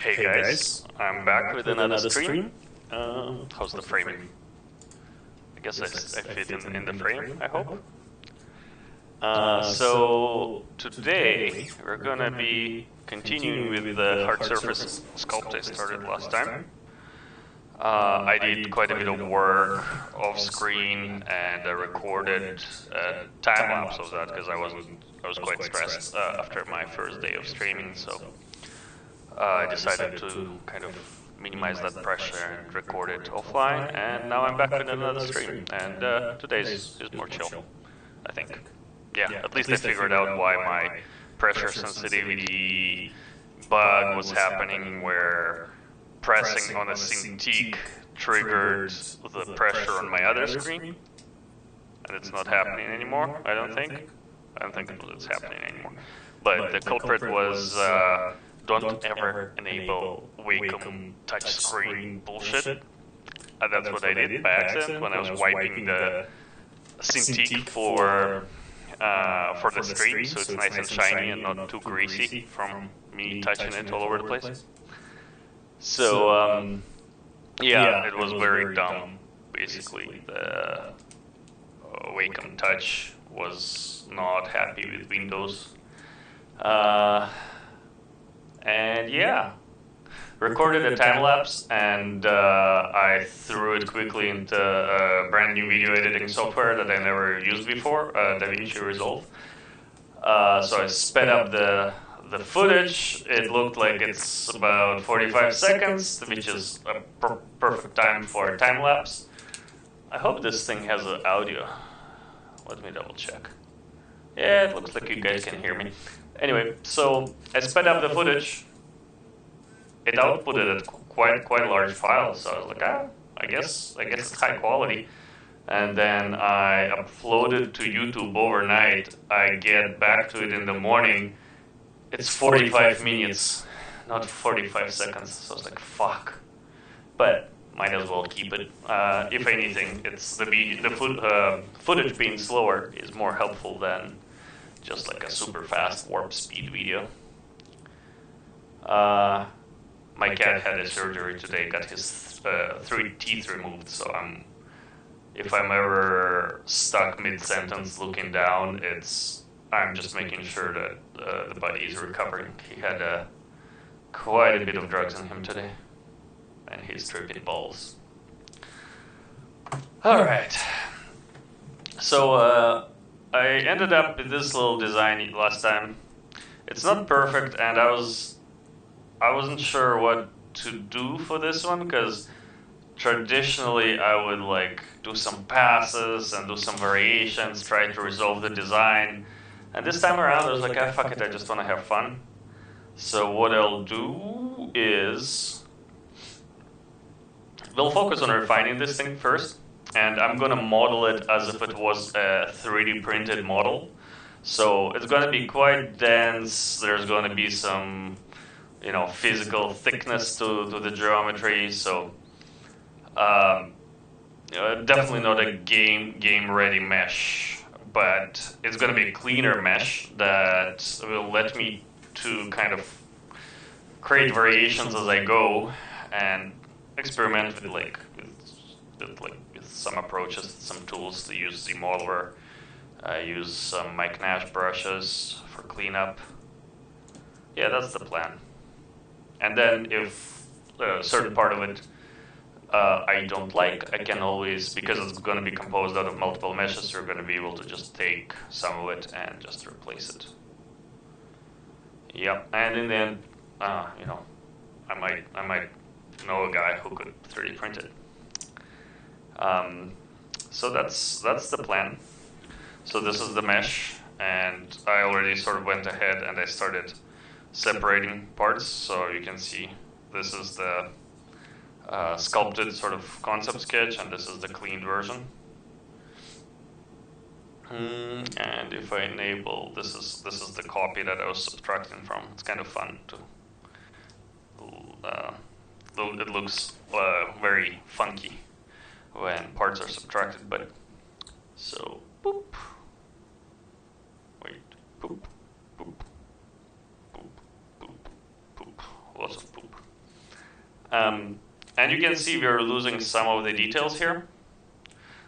Hey guys, I'm back with another stream. How's the framing? I guess I fit in the frame, I hope. So today we're gonna be continuing with the hard surface sculpt I started last time. I did quite a bit of work off screen and I recorded a time lapse of that because I was quite stressed after my first day of streaming, so I decided to kind of minimize that pressure and record it offline, and now I'm back with another stream, and today's is more chill, I think. Yeah, at least I figured out why my pressure sensitivity bug was happening, where pressing on a Cintiq triggered the pressure on my other screen, and it's not happening anymore, I don't think. I don't think it's happening anymore. But the culprit was don't ever enable Wacom touchscreen bullshit. That's what I did by accident when I was wiping the Cintiq for the stream, so it's nice and shiny and not too greasy from me touching it all over the place. So yeah, it was very dumb. Basically, the Wacom Touch was not happy with Windows. And yeah, recorded a time lapse, and I threw it quickly into a brand new video editing software that I never used before, DaVinci Resolve. So I sped up the footage. It looked like it's about 45 seconds, which is a perfect time for a time lapse. I hope this thing has audio. Let me double check. Yeah, it looks like you guys can hear me. Anyway, so I sped up the footage. It outputted a quite large file, so I was like, I guess it's high quality. And then I uploaded to YouTube overnight. I get back to it in the morning. It's 45 minutes, not 45 seconds. So I was like, fuck. But might as well keep it. If anything, it's the footage being slower is more helpful than just like a super fast warp speed video. My cat had a surgery today, got his 3 teeth removed, so if I'm ever stuck mid-sentence looking down, I'm just making sure that the buddy is recovering. He had quite a bit of drugs on him today, and he's tripping balls. Alright, so I ended up with this little design last time. It's not perfect, and I wasn't sure what to do for this one, because traditionally I would like do some passes and do some variations, try to resolve the design. And this time around I was like, fuck it, I just want to have fun. So what I'll do is, we'll focus on refining this thing first, and I'm gonna model it as if it was a 3D printed model. So it's gonna be quite dense, there's gonna be some physical thickness to the geometry, so definitely not a game ready mesh, but it's going to be a cleaner mesh that will let me to kind of create variations as I go and experiment with some approaches, some tools to use ZModeler. I use some Mike Nash brushes for cleanup. Yeah, that's the plan. And then if a certain part of it I don't like, I can always, because it's going to be composed out of multiple meshes, you're going to be able to just take some of it and just replace it. Yep, and in the end, I might know a guy who could 3D print it. So that's the plan. So this is the mesh, and I already sort of went ahead and I started separating parts, so you can see this is the sculpted sort of concept sketch, and this is the cleaned version. And if I enable, this is the copy that I was subtracting from. It's kind of fun to. It looks very funky when parts are subtracted, but so boop. Wait, boop, boop, boop, boop, boop. Lots of poop. And you can see we're losing some of the details here.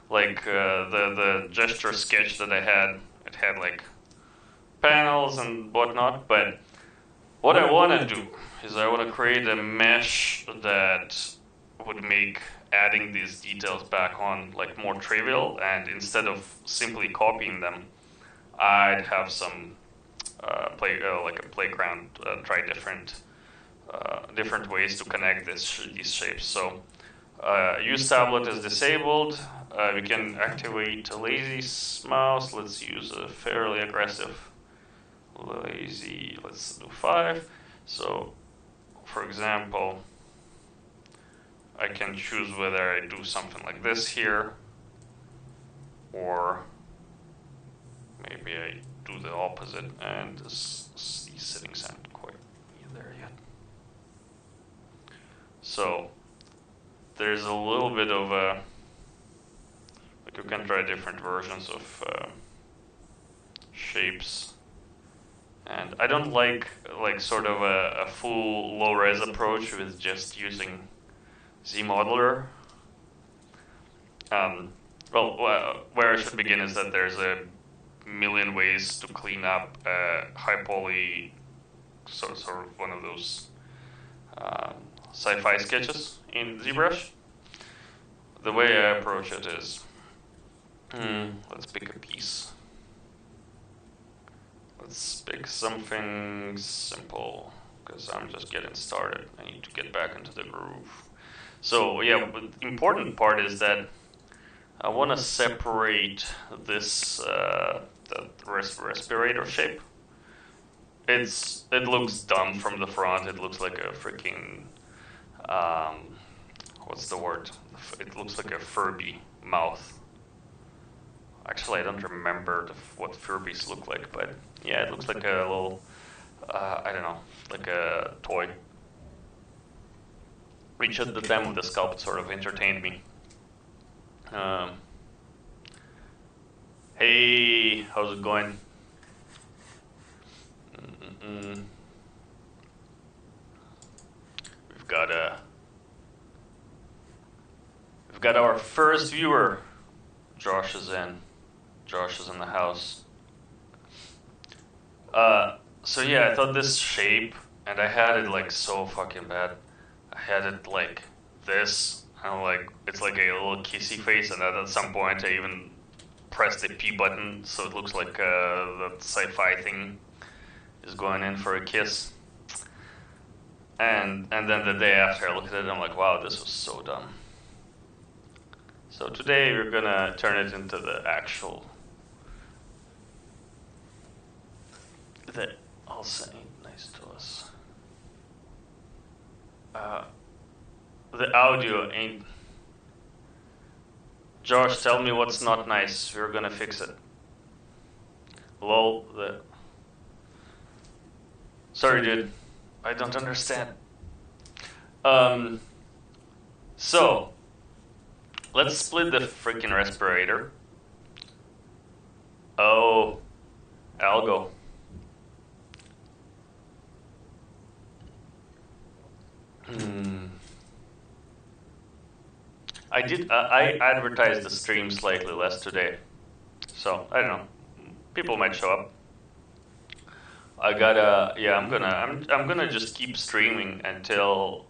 Like the gesture sketch that I had, it had like panels and whatnot, but what I want to do is I want to create a mesh that would make adding these details back on like more trivial, and instead of simply copying them, I'd have some like a playground, try different ways to connect these shapes. So use tablet is disabled. We can activate a lazy mouse. Let's use a fairly aggressive lazy. Let's do 5. So, for example, I can choose whether I do something like this here, or maybe I do the opposite, and these settings aren't quite there yet. So there's a little bit of a, like you can try different versions of shapes, and I don't like sort of a full low-res approach with just using zmodeler. Well, where I should begin is that there's a million ways to clean up high poly, sort of one of those sci-fi sketches in ZBrush. The way I approach it is, let's pick a piece. Let's pick something simple, because I'm just getting started. I need to get back into the groove. So yeah, the important part is that I want to separate this the respirator shape. It looks dumb from the front. It looks like a freaking what's the word? It looks like a Furby mouth. Actually, I don't remember what Furbies look like, but yeah, it looks like a little I don't know, like a toy. Which at the time of the sculpt sort of entertained me. Hey, how's it going? We've got our first viewer. Josh is in. Josh is in the house. So yeah, I thought this shape, and I had it like so fucking bad. I had it like this, and like it's like a little kissy face, and at some point I even pressed the P button, so it looks like the sci-fi thing is going in for a kiss. And then the day after I looked at it, I'm like, wow, this was so dumb. So today we're gonna turn it into the actual, that also ain't nice to us. The audio ain't. Josh, tell me what's not nice. We're gonna fix it. Lol. Sorry, dude. I don't understand. So let's split the freaking respirator. Oh, algo. I advertised the stream slightly less today, so I don't know. People might show up. I'm gonna just keep streaming until.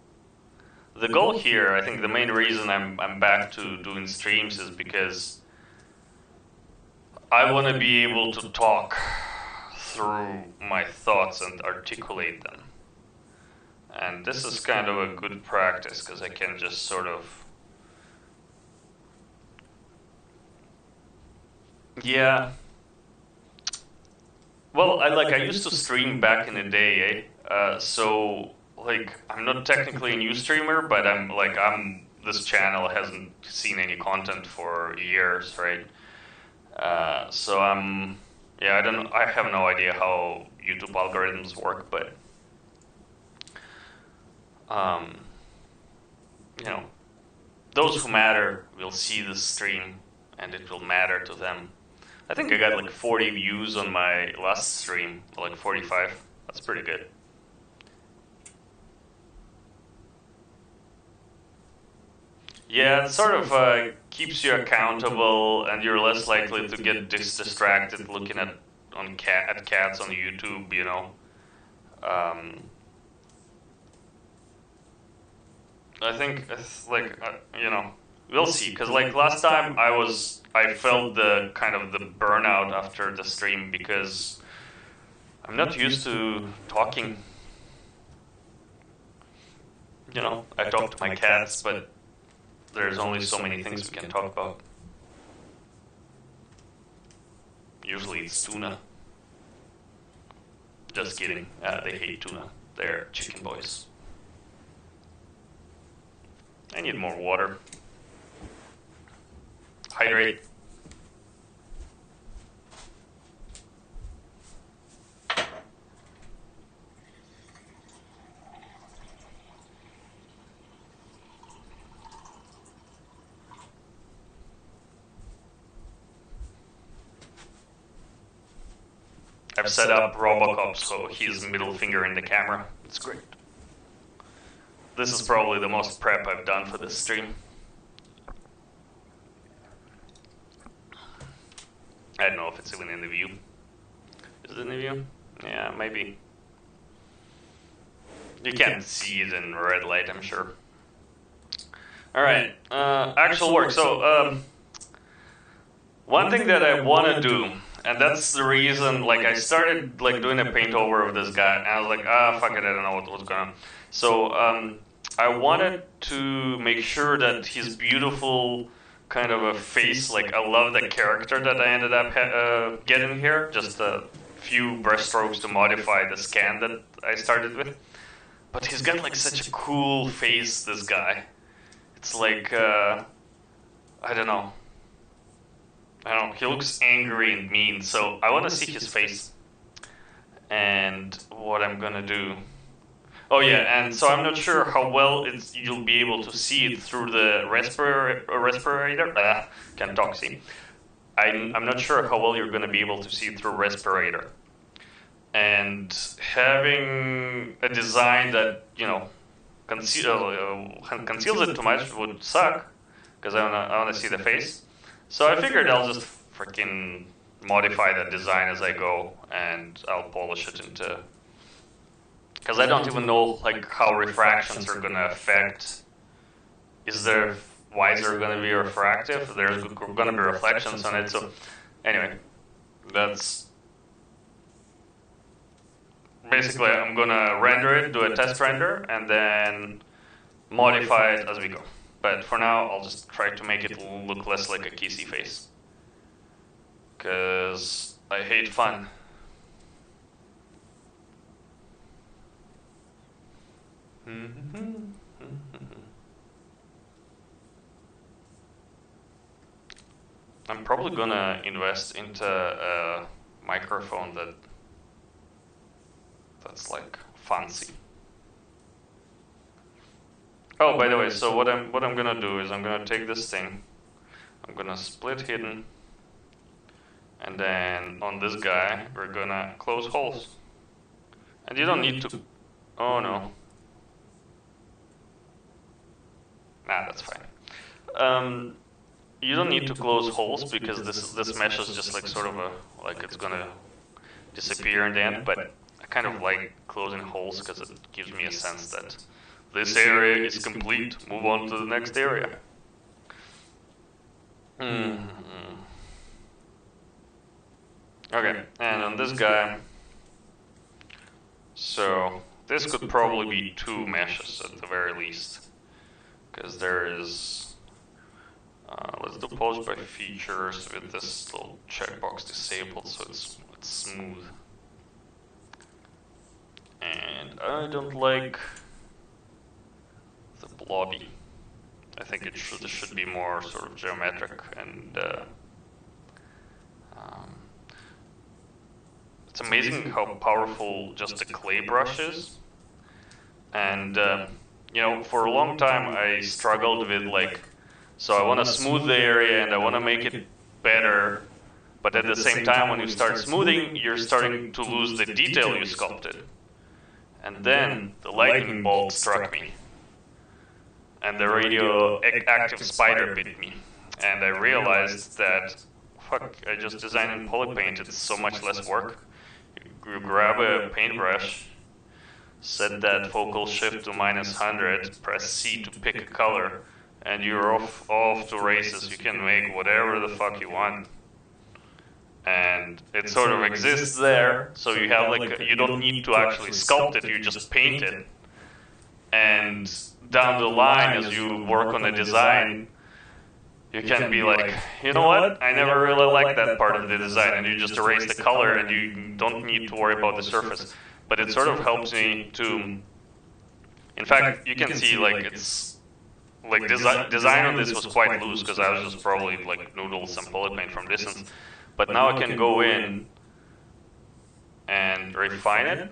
The goal here, I think the main reason I'm back to doing streams is because I want to be able to talk through my thoughts and articulate them. And this is kind of a good practice, because I can just sort of, yeah. Well, I used to stream back in the day, so like I'm not technically a new streamer, but this channel hasn't seen any content for years, right? So I have no idea how YouTube algorithms work, but you know, those who matter will see this stream, and it will matter to them. I think I got like 40 views on my last stream, like 45. That's pretty good. Yeah, it sort of keeps you accountable, and you're less likely to get distracted looking at cats on YouTube. You know, I think it's like you know, we'll see. Because like last time, I felt the kind of the burnout after the stream because I'm not used to talking. You know, I talk to my cats, but there's only so many things we can talk about. Usually it's tuna. Just kidding. They hate tuna. They're chicken boys. I need more water. Hydrate. I've set up Robocop so he's middle finger in the camera. It's great. This is probably the most prep I've done for this stream. I don't know if it's even in the view. Is it in the view? Yeah, maybe. You can't see it in red light, I'm sure. Alright, actual work. So, one thing that I want to do, and that's the reason, like, I started, like, doing a paint over of this guy, and I was like, fuck it, I don't know what's going on. So, I wanted to make sure that his beautiful kind of a face, like, I love the character that I ended up getting here, just a few brush strokes to modify the scan that I started with. But he's got, like, such a cool face, this guy. It's like, I don't know. He looks angry and mean, so I want to see his face. And what I'm gonna do... Oh yeah, and so I'm not sure how well you'll be able to see it through the respirator. Can't talk, see. I'm not sure how well you're gonna be able to see it through respirator. And having a design that, you know, conceals it too much would suck, because I wanna see the face. So I figured I'll just freaking modify that design as I go, and I'll polish it into... Because I don't even know like how refractions are gonna affect. Why is there gonna be refractive? There's gonna be reflections on it. So anyway, that's basically I'm gonna render it, do a test render, and then modify it as we go. But for now, I'll just try to make it look less like a kissy face. Because I hate fun. I'm probably gonna invest into a microphone that's like fancy. Oh, by the way, so what I'm gonna do is I'm gonna take this thing, I'm gonna split hidden, and then on this guy we're gonna close holes. And you don't need to. Oh no. Nah, that's fine. You don't need to close holes because this mesh is just like sort of like it's gonna disappear in the end. But I kind of like closing holes because it gives me a sense that this area is complete. Move on to the next area. Okay, and on this guy, so this could probably be 2 meshes at the very least. Because there is, let's do polish by features with this little checkbox disabled so it's smooth. And I don't like the blobby. I think this should be more sort of geometric and it's amazing how powerful just the clay brush is. And you know, for a long time I struggled with like, so I want to smooth the area and I want to make it better, but at the same time when you start smoothing, you're starting to lose the detail you sculpted. And then the lightning bolt struck me. and the radioactive spider bit me. And I realized that, fuck, I just designed in polypaint, it's so much less work. You grab a paintbrush, set that focal shift to -100, press C to pick a color, and you're off to races. You can make whatever the fuck you want. And it sort of exists there, so you have like, you don't need to actually sculpt it, you just paint it. And down the line, as you work on a design, you can be like, you know what, I never really liked that part of the design, and you just erase the color and you don't need to worry about the surface. But it sort of helps me to, in fact, you can see like it's, like design on this was quite loose because I was just probably like noodles some polypaint from distance. But now I can go in and refine it.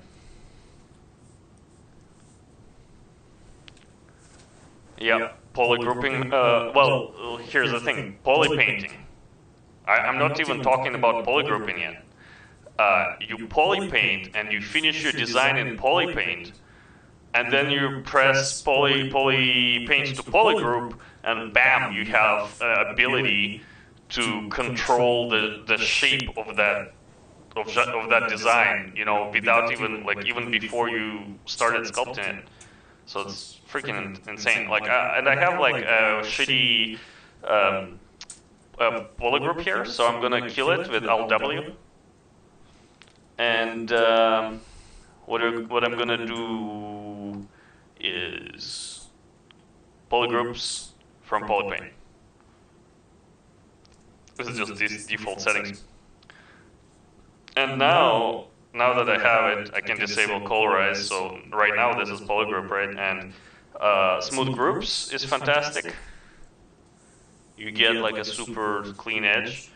Yeah, polygrouping. Well, here's the thing, polypainting. I'm not even talking about polygrouping yet. You polypaint and you finish your design in polypaint, and then you press polypaint to polygroup, and bam, you have ability to control the shape of that design, you know, without even before you started sculpting it. So it's freaking insane. Like, and I have like a shitty polygroup here, so I'm gonna kill it with Alt W. And what I'm gonna do is polygroups from polypaint. This is just these default settings. And now that I have it, I can disable colorize. So right now this is polygroup, right? And smooth groups is fantastic. You get like a super clean edge.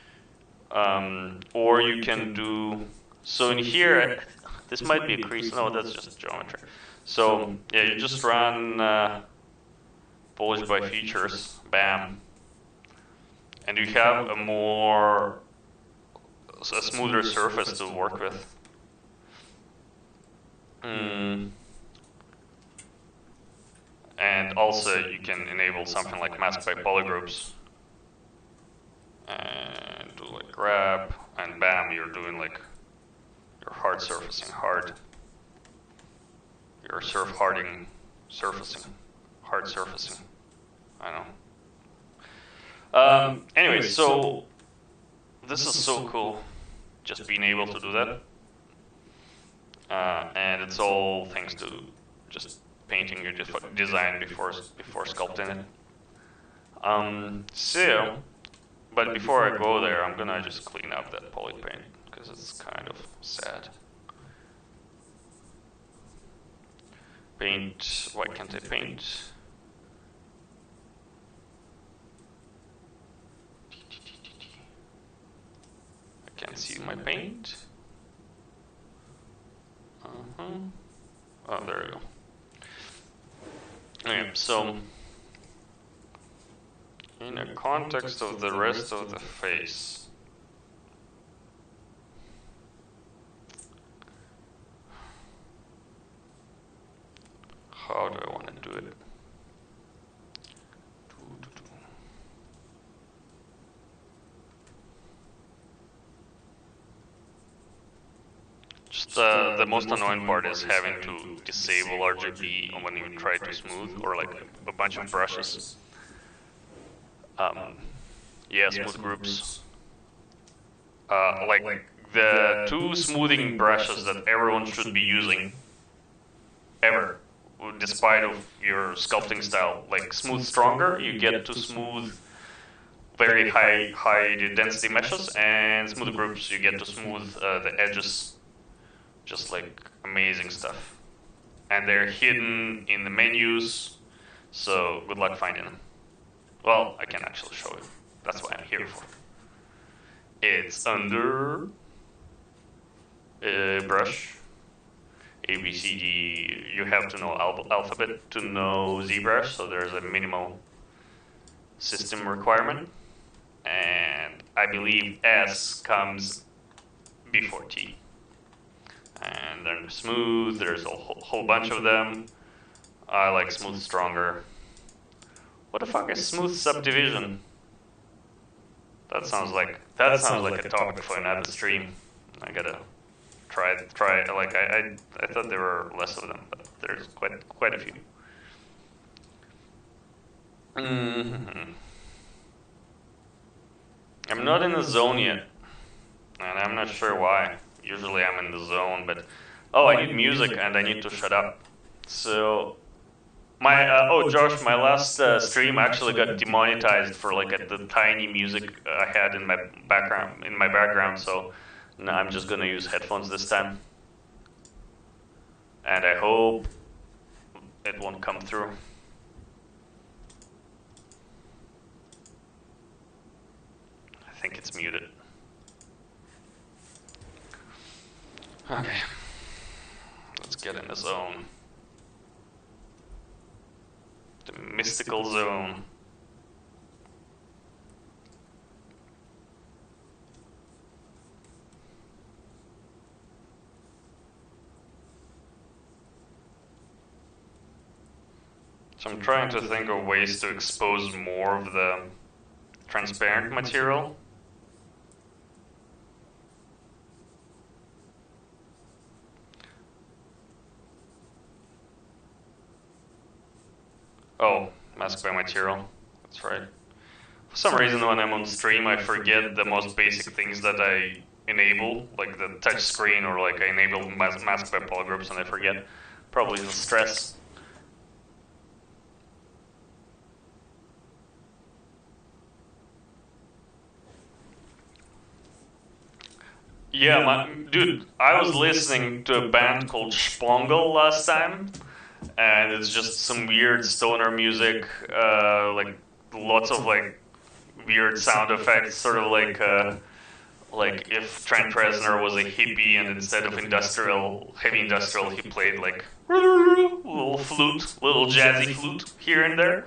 Or you can do, so in here, this might be a crease. No, that's just geometry. So yeah, you just run polish by features, bam. And you have a smoother surface to work with. And also you can enable something like mask by polygroups. And do like grab, and bam, you're doing like your hard surfacing, your hard surfacing, I know. Anyway, so this is so cool, just being able to do that. And it's all thanks to just painting your design before sculpting it. But before I go there, I'm gonna just clean up that polypaint because it's kind of sad. Paint, why can't I paint? I can't see my paint. Oh, there we go. Okay, so in the context of the rest of the face, how do I want to do it? Just the most annoying part is having to disable RGB when you try to smooth, or like a bunch of brushes. Yeah, smooth groups. Like the two smoothing brushes that everyone should be using, ever, despite of your sculpting style. Like smooth stronger, you get to smooth very high density meshes, and smooth groups, you get to smooth the edges. Just like amazing stuff. And they're hidden in the menus, so good luck finding them. Well, I can actually show you. That's what I'm here for. It's under brush, A, B, C, D. You have to know alphabet to know ZBrush, so there's a minimal system requirement. And I believe S comes before T. And then smooth, there's a whole bunch of them. I like smooth stronger. What the fuck is smooth subdivision? That sounds like a topic for another stream. I gotta try. Like I thought there were less of them, but there's quite a few. Mm-hmm. I'm not in the zone yet, and I'm not sure why. Usually I'm in the zone, but oh, I need music and I need to shut up. So my Josh, my last stream actually got demonetized for like the tiny music I had in my background. So now I'm just gonna use headphones this time, and I hope it won't come through. I think it's muted. Okay, let's get in the zone. The mystical zone. So I'm trying to think of ways to expose more of the transparent material. Oh, mask by material. That's right. For some reason when I'm on stream I forget the most basic things that I enable, like the touch screen, or like I enable mask by polygroups and I forget. Probably the stress. Yeah, dude, I was listening to a band called Spongle last time, and it's just some weird stoner music, like lots of like weird sound effects, sort of like if Trent Reznor was a hippie and instead of heavy industrial, he played like little jazzy flute here and there.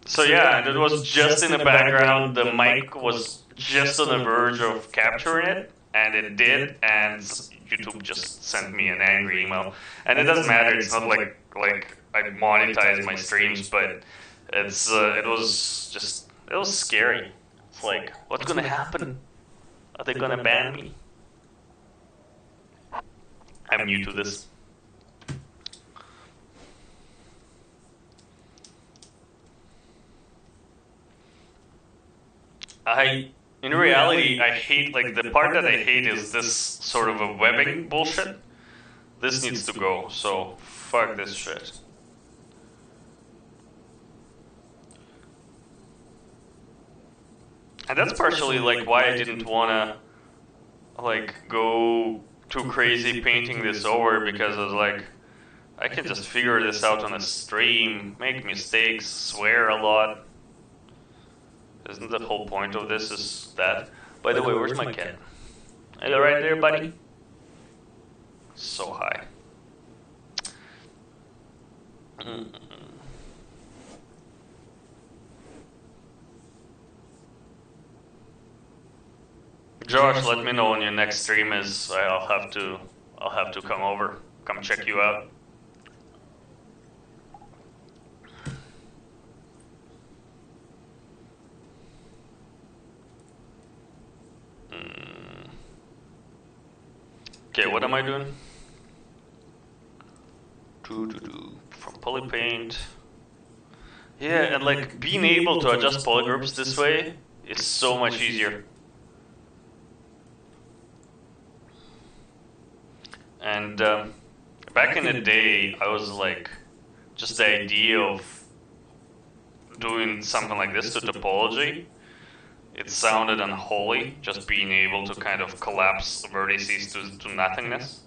So yeah, and it was just in the background. The mic was just on the verge of capturing it, and it did. And YouTube just sent me an angry email. And it doesn't matter. It's not like I monetize my streams, but it was scary. It's like, what's gonna happen? Are they gonna ban me? I'm new to this. In reality, I hate, like, the part that I hate is this sort of a webbing bullshit. This needs to go, so fuck this shit. And that's partially, like, why I didn't wanna, like, go too crazy painting this over, because I was like, I can just figure this out on a stream, make mistakes, swear a lot. Isn't the whole point of this is that? By the way, where's my cat? Are you right there, buddy? So high. Josh, let me know when your next stream is. I'll have to come over, come check you out. Okay, what am I doing? From poly paint. Yeah, and like being able to adjust polygroups this way is so much easier. And back in the day, I was like, just the idea of doing something like this to topology, it sounded unholy, just being able to kind of collapse vertices to nothingness.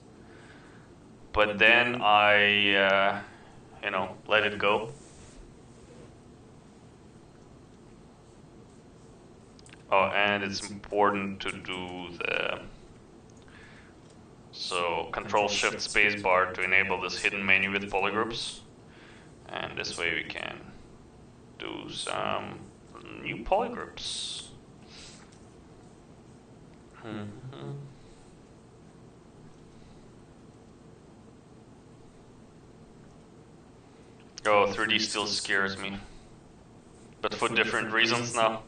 But then I, let it go. Oh, and it's important to do so Control-Shift spacebar to enable this hidden menu with polygroups. And this way we can do some new polygroups. Oh, 3D still scares me. But for different reasons now.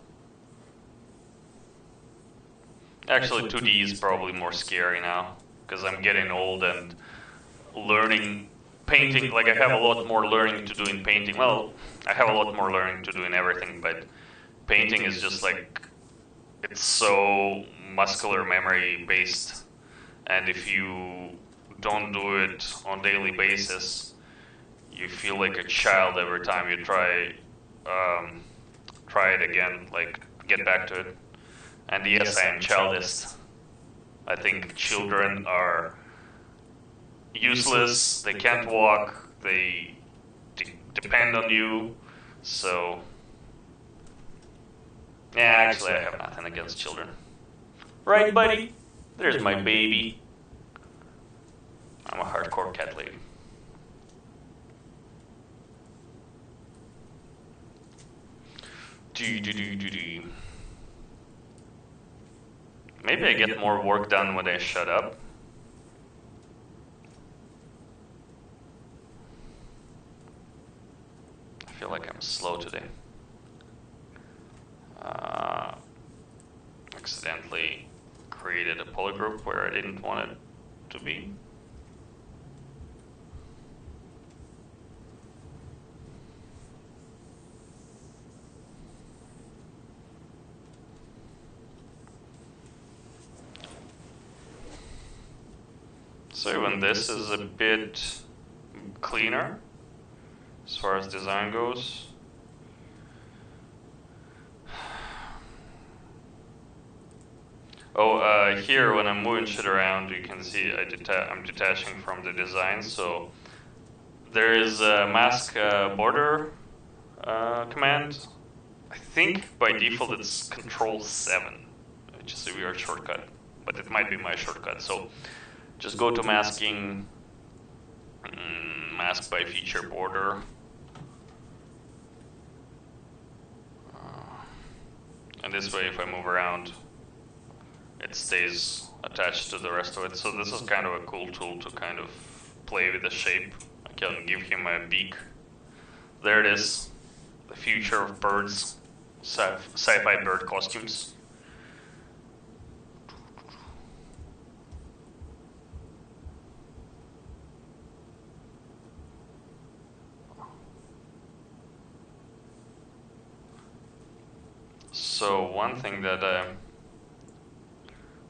Actually, 2D is probably more scary now, because I'm getting old and learning painting, like I have a lot more learning to do in painting. Well, I have a lot more learning to do in everything, but painting is just like, it's so muscular memory based, and if you don't do it on daily basis, you feel like a child every time you try it again, like get back to it. And yes, I am childist. I think children are useless, they can't walk, they depend on you, so... Yeah, actually I have nothing against children. Right, buddy? There's my baby. I'm a hardcore cat lady. Maybe I get more work done when I shut up. I feel like I'm slow today. Accidentally created a polygroup where I didn't want it to be. So even this is a bit cleaner as far as design goes. Oh, here when I'm moving shit around, you can see I'm detaching from the design. So there is a mask border command. I think by default it's Control-7, which is a weird shortcut, but it might be my shortcut. So just go to masking, mask by feature border. And this way, if I move around, it stays attached to the rest of it. So this is kind of a cool tool to kind of play with the shape. I can give him a beak. There it is. The future of birds. Sci-fi bird costumes. So one thing that I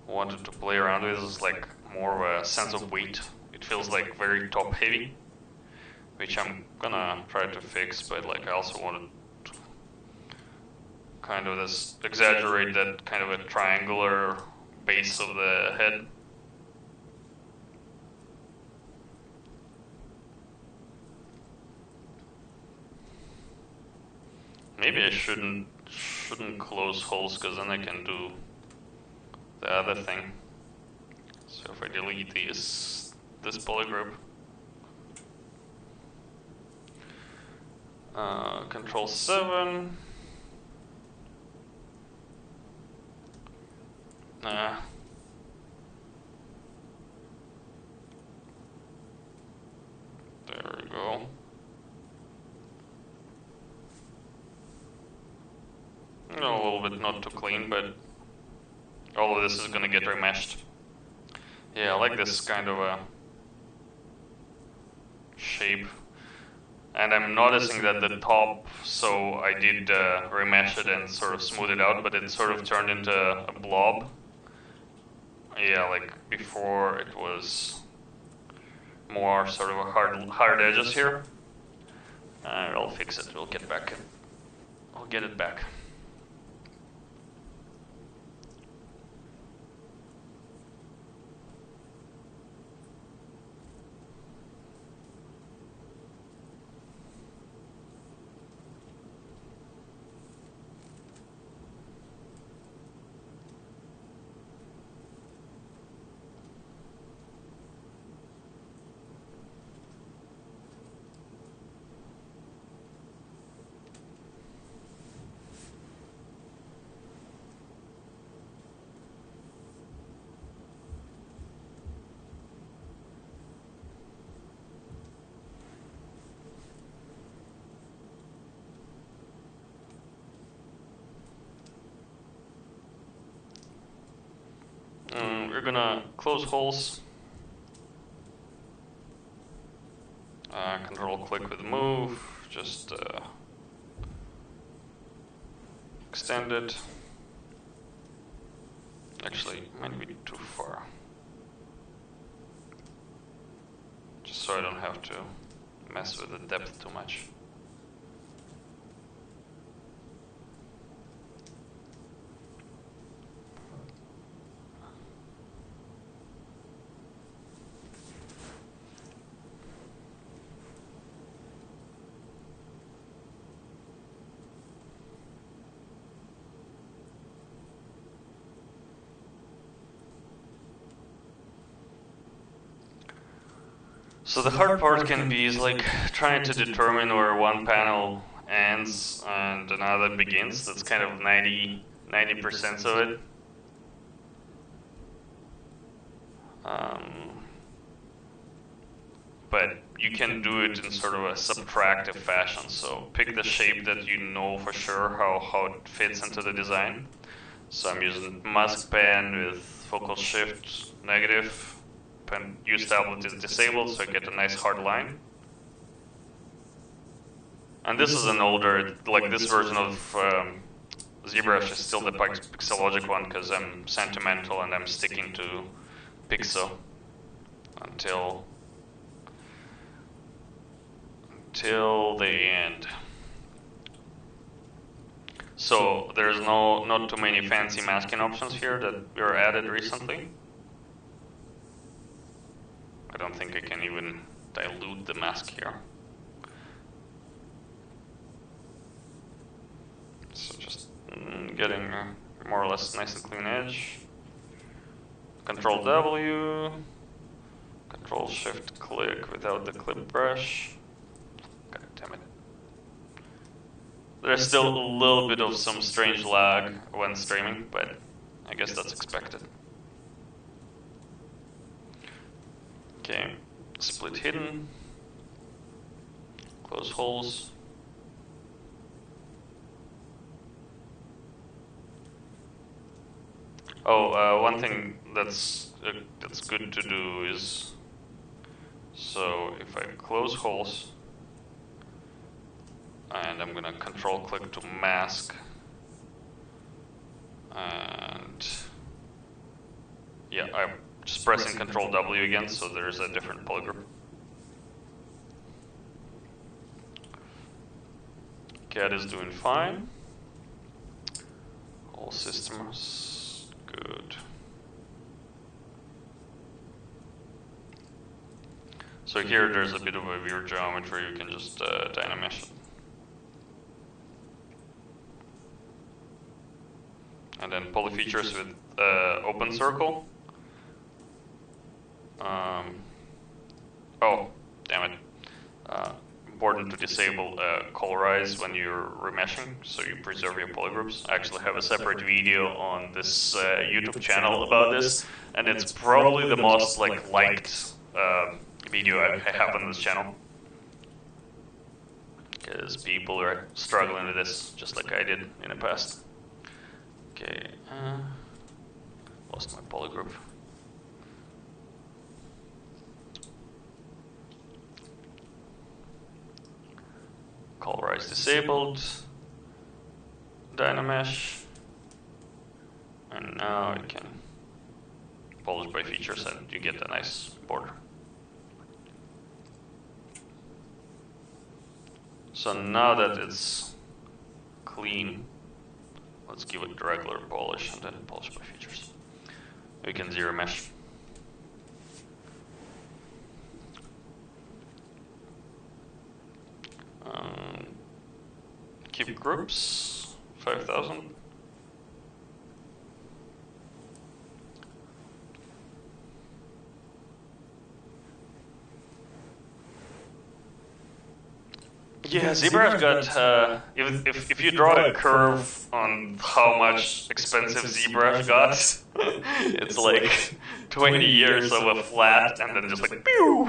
wanted to play around with is like more of a sense of weight. It feels like very top heavy, which I'm gonna try to fix, but like I also wanted to kind of this exaggerate that kind of a triangular base of the head. Maybe I shouldn't close holes, because then I can do the other thing. So if I delete this polygroup, Control-7. There we go. A little bit not too clean, but all of this is gonna get remeshed. Yeah, I like this kind of a shape. And I'm noticing that the top, so I did remesh it and sort of smooth it out, but it sort of turned into a blob. Yeah, like before it was more sort of a hard edges here. I'll fix it, we'll get back. I'll get it back. we're gonna close holes. Control click with move, just extend it. Actually, it might be too far. Just so I don't have to mess with the depth too much. So the hard part can be is like trying to determine where one panel ends and another begins. That's kind of 90% of it. But you can do it in sort of a subtractive fashion. So pick the shape that you know for sure how it fits into the design. So I'm using mask pen with focal shift negative. And use tablet is disabled, so I get a nice hard line. And this is an older, like this version of ZBrush is still the Pixelogic one because I'm sentimental and I'm sticking to Pixel until the end. So there's not too many fancy masking options here that were added recently. I don't think I can even dilute the mask here. So just getting a more or less nice and clean edge. Control W, Control Shift click without the clip brush. God damn it. There's still a little bit of some strange lag when streaming, but I guess that's expected. Okay, split hidden, close holes. Oh, one thing that's good to do is, so if I close holes, and I'm gonna control click to mask, and yeah, I'm just pressing Control W again, so there's a different polygroup. CAD is doing fine. All systems good. So here there's a bit of a weird geometry, you can just dynamesh it. And then poly features with open circle. Oh, damn it. Important to disable colorize when you're remeshing, so you preserve your polygroups. I actually have a separate video on this YouTube channel about this, and it's probably the most liked video I have on this channel. Because people are struggling with this, just like I did in the past. Okay, lost my polygroup. Colorize disabled, Dynamesh, and now I can polish by features and you get a nice border. So now that it's clean, let's give it regular polish and then polish by features. We can zero mesh. Keep groups, 5,000. Yeah, ZBrush got, if you draw a curve on how much expensive ZBrush got, it's like 20 years of a flat and then just like, pew!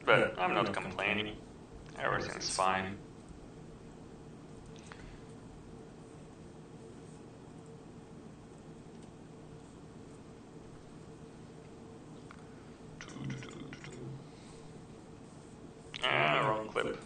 but I'm not complaining. Everything's fine. Ah, wrong clip.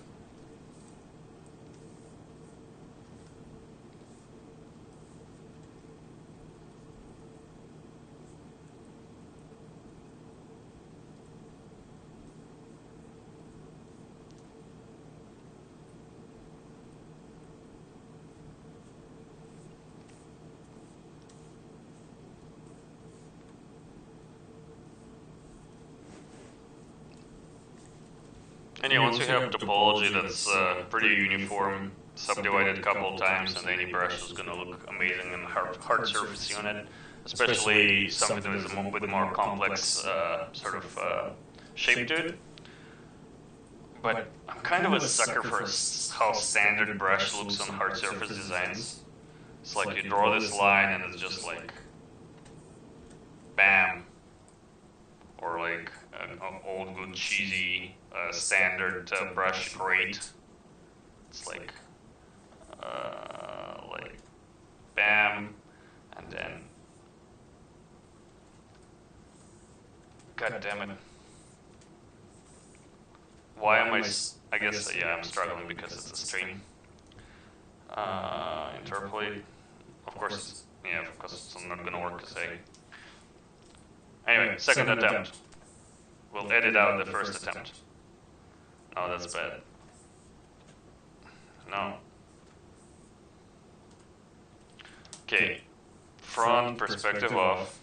And yeah, once you have topology that's pretty uniform, subdivided a couple of times, and any brush is going to look amazing and hard surface unit, especially something with more complex sort of shape to it. But I'm kind of a sucker for how standard brush looks on hard surface designs. It's like you draw this line and it's just like, bam. Or like an old good cheesy standard brush grate. It's like bam, and then god damn it. Why am I guess yeah, I'm struggling because it's a stream. Interpolate. Of course, yeah, of course it's not gonna work to say. Anyway, second attempt. We'll edit out the first attempt. No, that's bad. No. Okay. Front perspective off.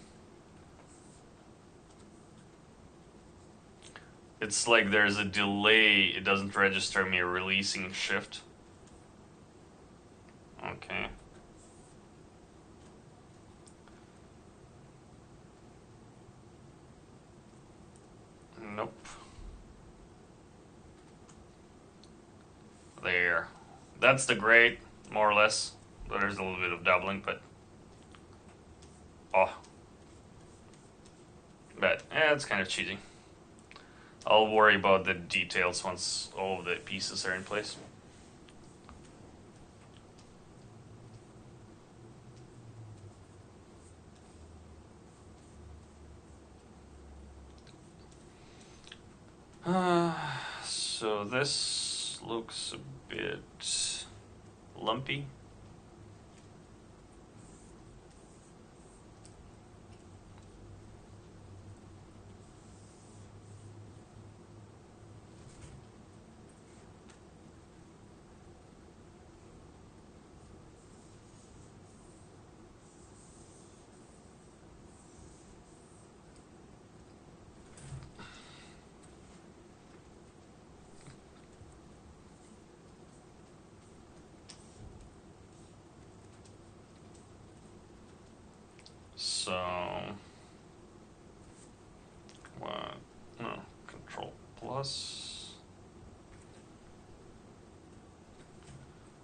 It's like there's a delay. It doesn't register me releasing shift. Okay. Nope. There. That's the grade, more or less. There's a little bit of doubling, but oh. But yeah, it's kind of cheesy. I'll worry about the details once all of the pieces are in place. So this looks a bit lumpy. So, Control plus.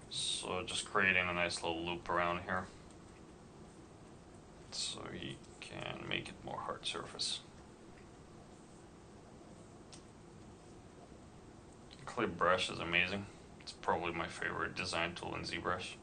So just creating a nice little loop around here, so he can make it more hard surface. Clip brush is amazing. It's probably my favorite design tool in ZBrush.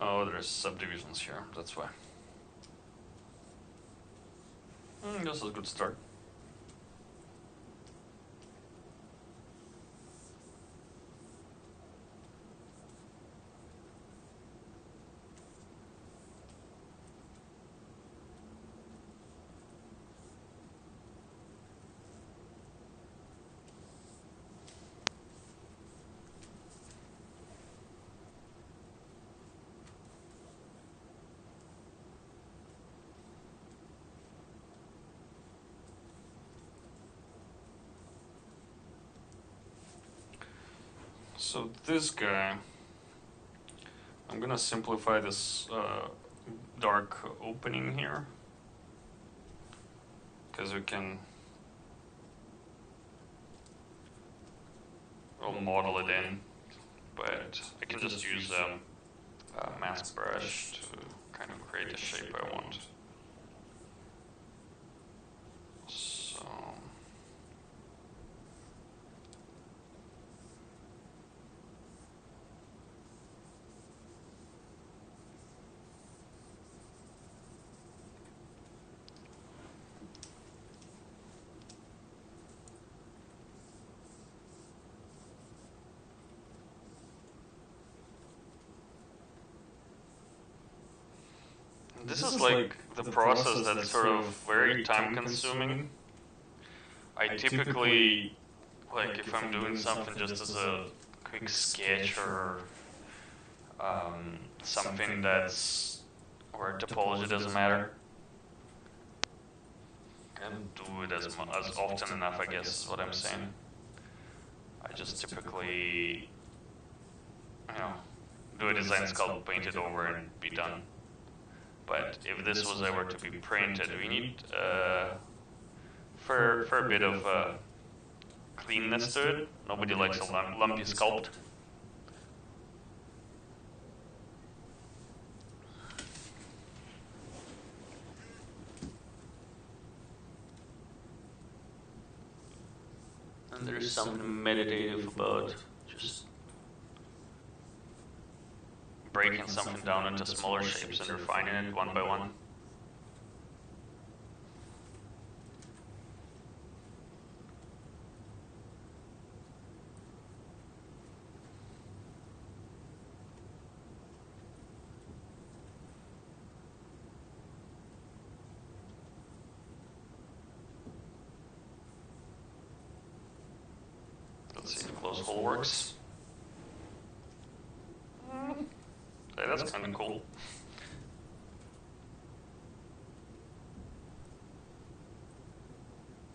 Oh, there's subdivisions here, that's why. This is a good start. So this guy, I'm gonna simplify this dark opening here because we'll model it in, but I can just use a mask brush to kind of create the shape I want. So this is like the process that's sort of very time consuming. I typically, like if I'm doing something just as a quick sketch or something that's, where topology doesn't matter, and do it as often enough, I guess is what I'm saying. I just typically, do a design sculpt, paint it over and be done. But if this was ever to be printed, we need for a bit of cleanness to it. Nobody likes a lumpy sculpt. And there's something meditative about just breaking something down into smaller shapes and refining it one by one. Let's see if close hole works. Hey, that's kind of cool.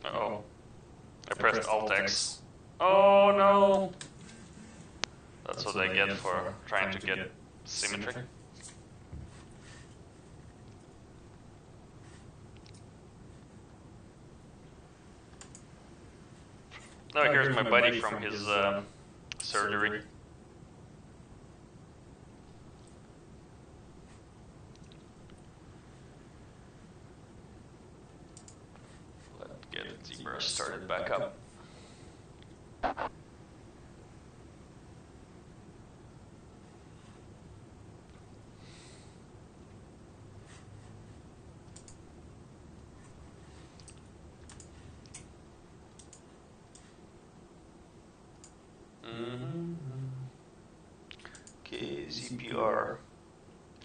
Uh-oh. I pressed Alt-X. Oh no! That's what I get for trying to get symmetry. Now here's my buddy from his surgery. Let's get ZBrush started back up. Okay, ZPR. Are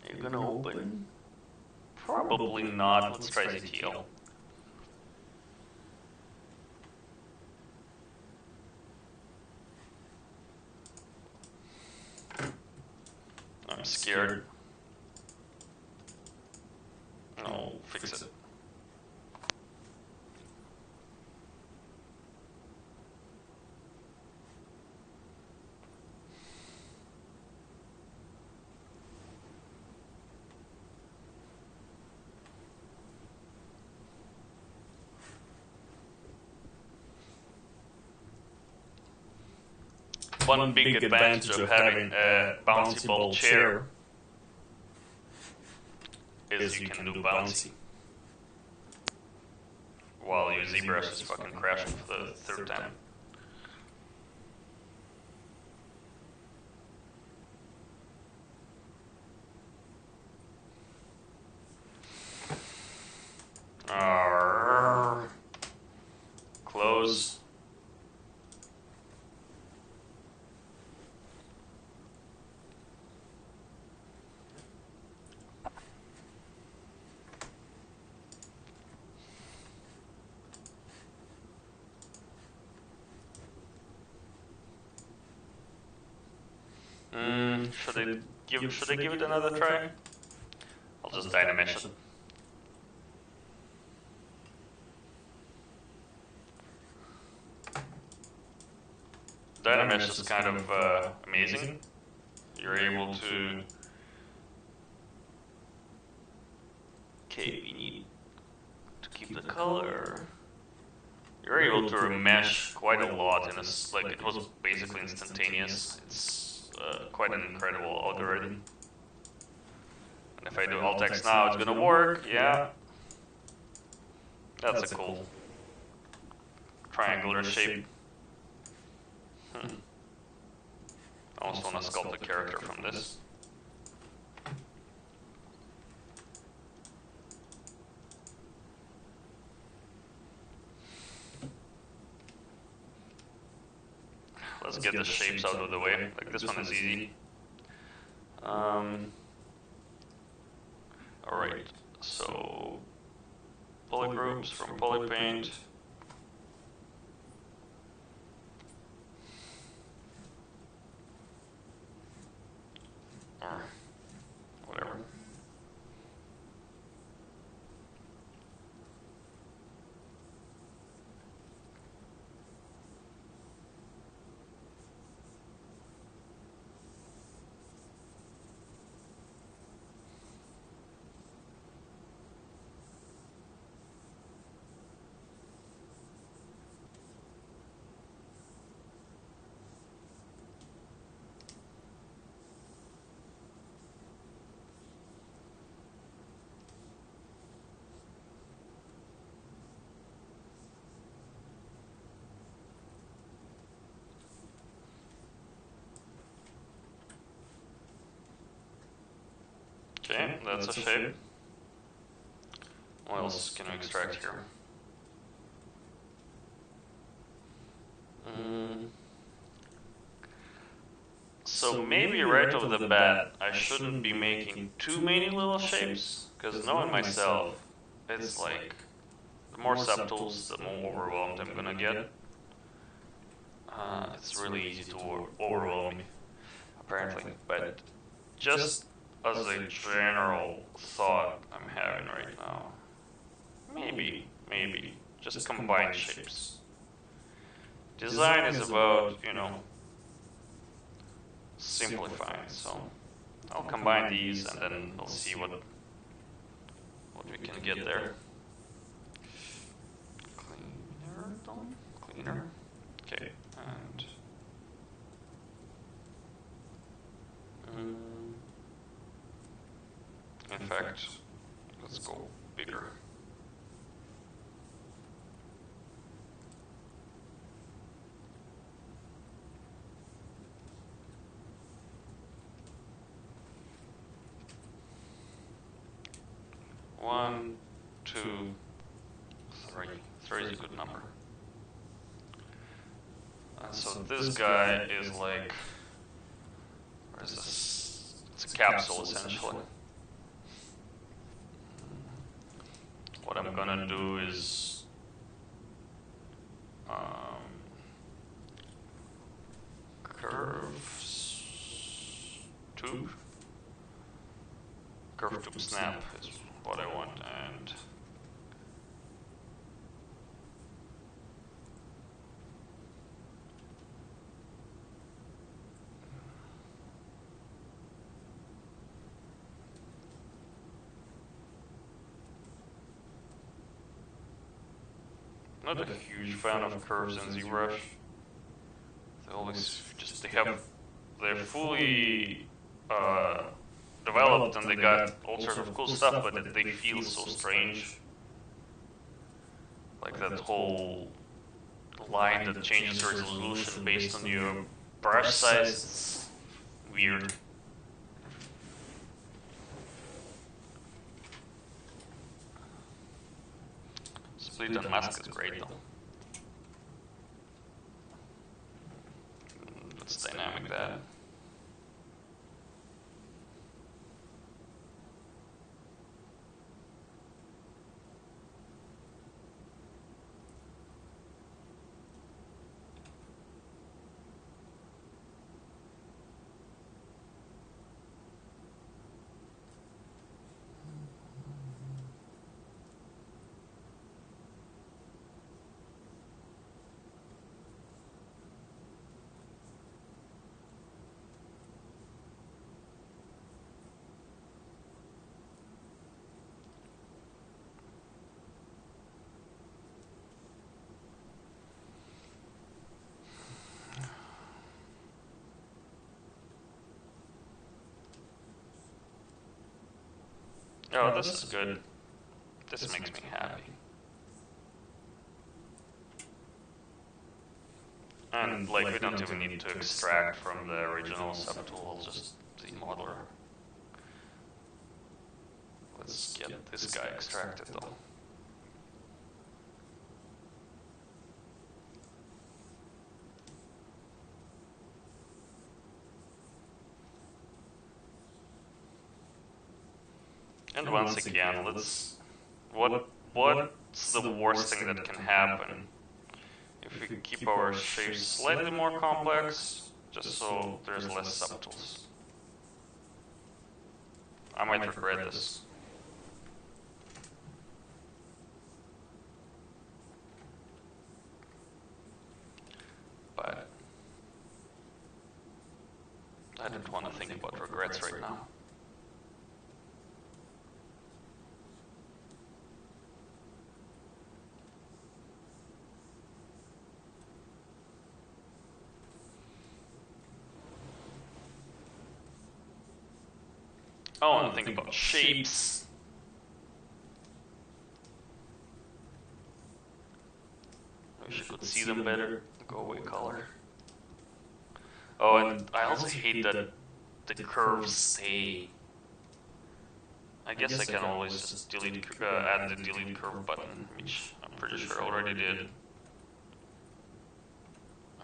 you gonna open? Probably not. Let's try ZTL. I'm scared. No, fix it. One big advantage of having a bouncy ball chair is you can do bouncy while your ZBrush is fucking crashing for the third time. Close. Should I give it another try? I'll just dynamesh it. Dynamesh is kind of amazing. You're able to... Okay, we need to keep the color. You're able to remesh quite a lot in this, like it was basically instantaneous. It's quite an incredible algorithm. And if I do alt X now, it's gonna work, yeah. That's a cool triangular shape. I also want to sculpt a character from this. Let's get the shapes out of the way. Like this one is easy. Alright, so poly groups from polypaint. Or whatever. Okay, that's a shape. What else can we extract here? So maybe right off the bat, I shouldn't be making too many little shapes, because knowing myself, it's like, the more subtools, the more overwhelmed I'm gonna get. It's really easy to overwhelm me, apparently, but just as a general thought I'm having right now, maybe, just combine shapes. Design is about, you know, simplifying, so I'll combine these and then we'll see what we can get there. Cleaner. Okay, and in fact, let's go bigger. One, two, three. Three is a good number. And so this guy is like, where is this? It's a capsule essentially. What I'm gonna do is curve tube snap is what I want, and not a huge fan of curves in ZBrush. They're fully developed and they got all sorts of cool stuff, but they feel so strange. Like that whole line that changes resolution based on your brush size, it's weird. Split and mask is great though. Let's dynamic that. Oh, this is good. This makes me happy. And like we don't even need to extract from the original subtool, just the modeler. Let's get this guy extracted though. And once again, let's... What's the worst thing that can happen? If we keep our shapes slightly more complex, just so there's less subtools. I might regret this. But I don't want to think about regrets right now. I want to think about shapes. I wish you could see them better. Go away color. Oh, and I also hate that the curves stay. I guess I can always just delete, add the delete curve button, which I'm pretty sure I already did.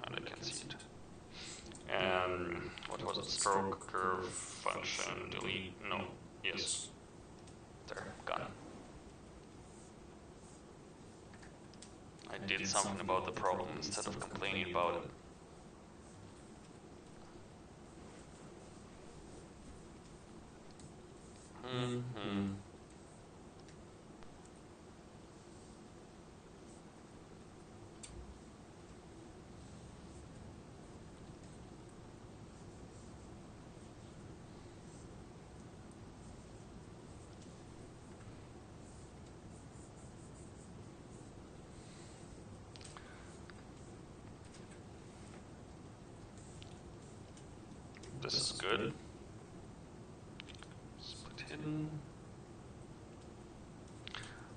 And I can see it. And what was it? Stroke, curve, function, delete, no, yes. There, gone. I did something about the problem instead of complaining about it. This is good. Split hidden.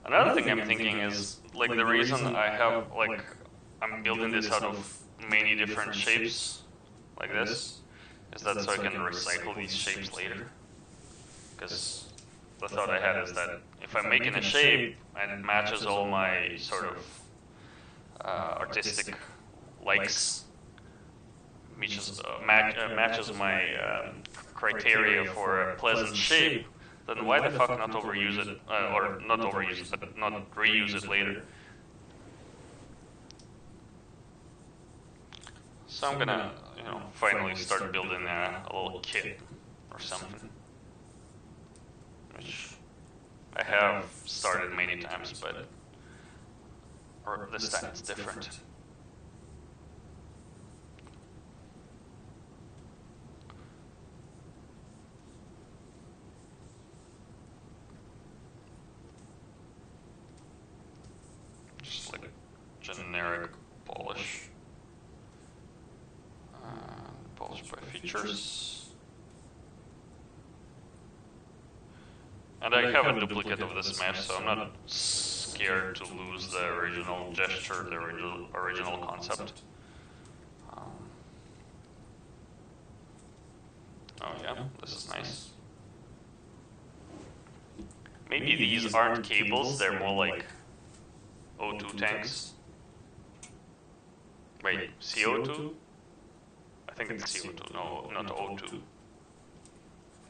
Another thing I'm thinking is, like, the reason I have, like, I'm building this out of many different shapes, like this, is that so I can recycle these shapes later. Because the thought I had is that if I'm making a shape and it matches all my sort of artistic likes, matches my criteria for a pleasant shape, then why the fuck not overuse it, or not overuse it, but not reuse it later? So I'm gonna, you know, finally start building a little kit or something, which I have started many times, but this time it's different. Just like generic polish. Polish by features. And I have a duplicate of this mesh, so I'm not scared to lose the original gesture, the original concept. Oh yeah, this is nice. Maybe these aren't cables, they're more like O2 tanks. Wait, CO2? I think it's CO2, no, not O2.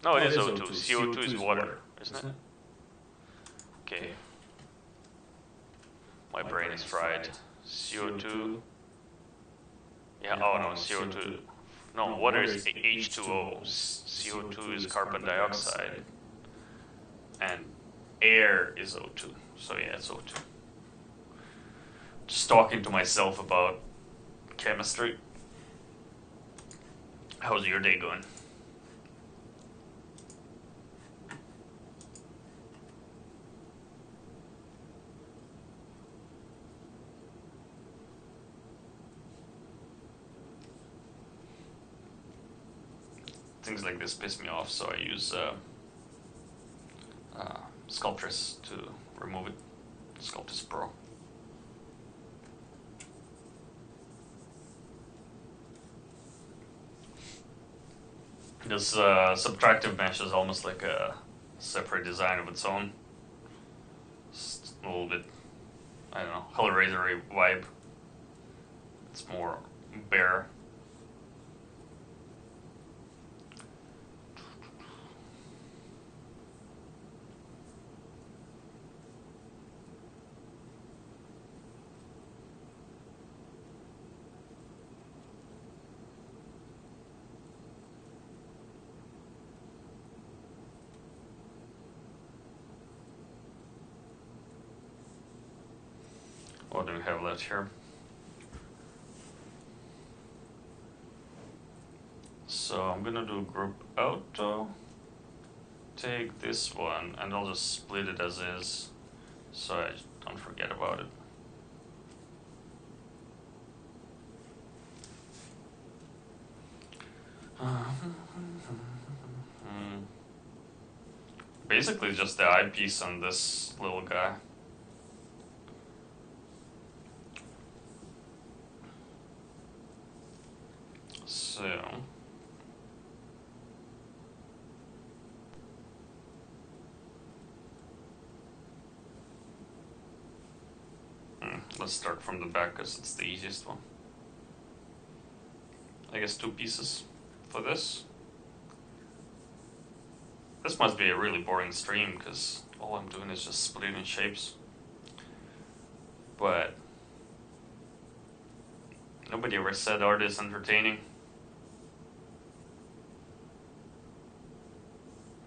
No, it is O2. CO2 is water, isn't it? Okay. My brain is fried. CO2. Yeah, oh no, CO2. No, water is H2O. CO2 is carbon dioxide. And air is O2. So yeah, it's O2. Just talking to myself about chemistry. How's your day going? Things like this piss me off, so I use Sculptress to remove it. Sculptress Pro. This subtractive mesh is almost like a separate design of its own. Just a little bit, I don't know, Hellraiser vibe. It's more bare. What do we have left here? So I'm gonna do group auto, take this one, and I'll just split it as is, so I don't forget about it. Basically just the eyepiece on this little guy. So let's start from the back because it's the easiest one. I guess 2 pieces for this. This must be a really boring stream because all I'm doing is just splitting shapes. But nobody ever said art is entertaining.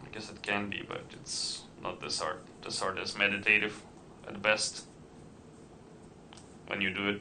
I guess it can be, but it's not this art. This art is meditative at best when you do it.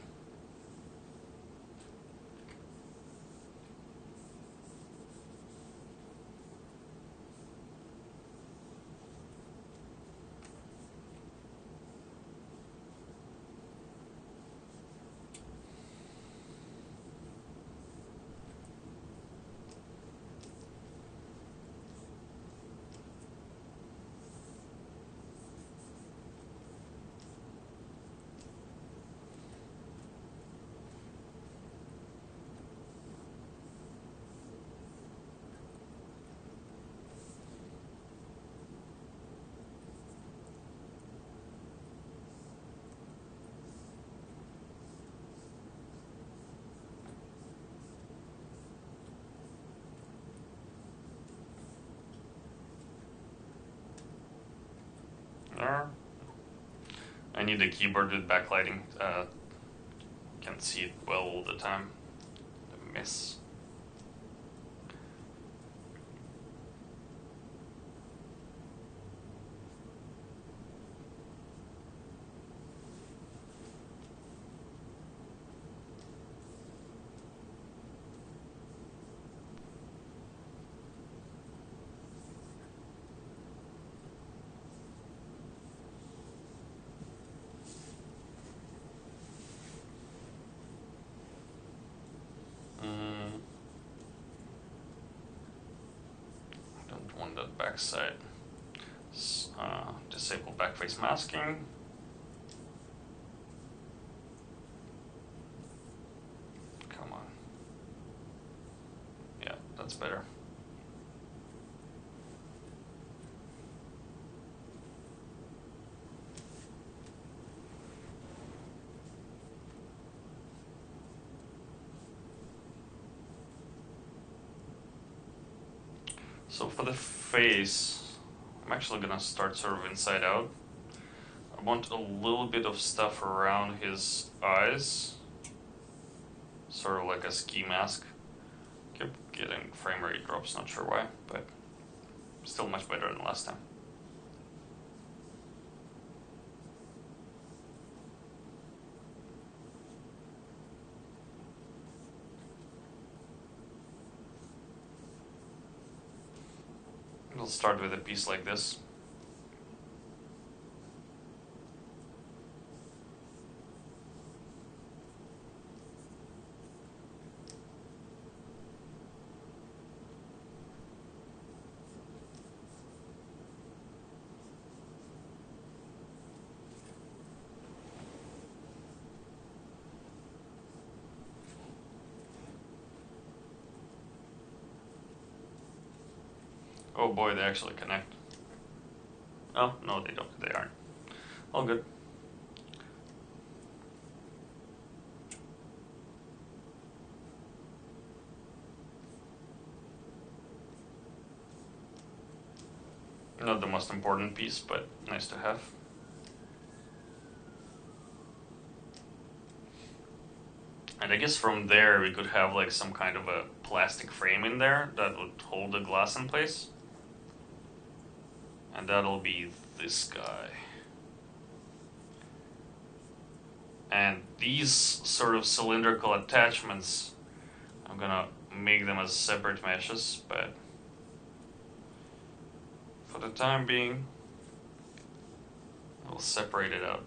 I need a keyboard with backlighting. Can't see it well all the time. A mess. Backside. Disable backface masking. Come on. Yeah, that's better. So for the face, I'm actually gonna start sort of inside out. I want a little bit of stuff around his eyes, sort of like a ski mask. Kept getting frame rate drops, not sure why, but still much better than last time. We'll start with a piece like this. Oh boy, they actually connect. Oh, no they don't, they aren't. All good. Not the most important piece, but nice to have. And I guess from there we could have like some kind of a plastic frame in there that would hold the glass in place. And that'll be this guy. And these sort of cylindrical attachments, I'm gonna make them as separate meshes, but for the time being, I'll separate it out.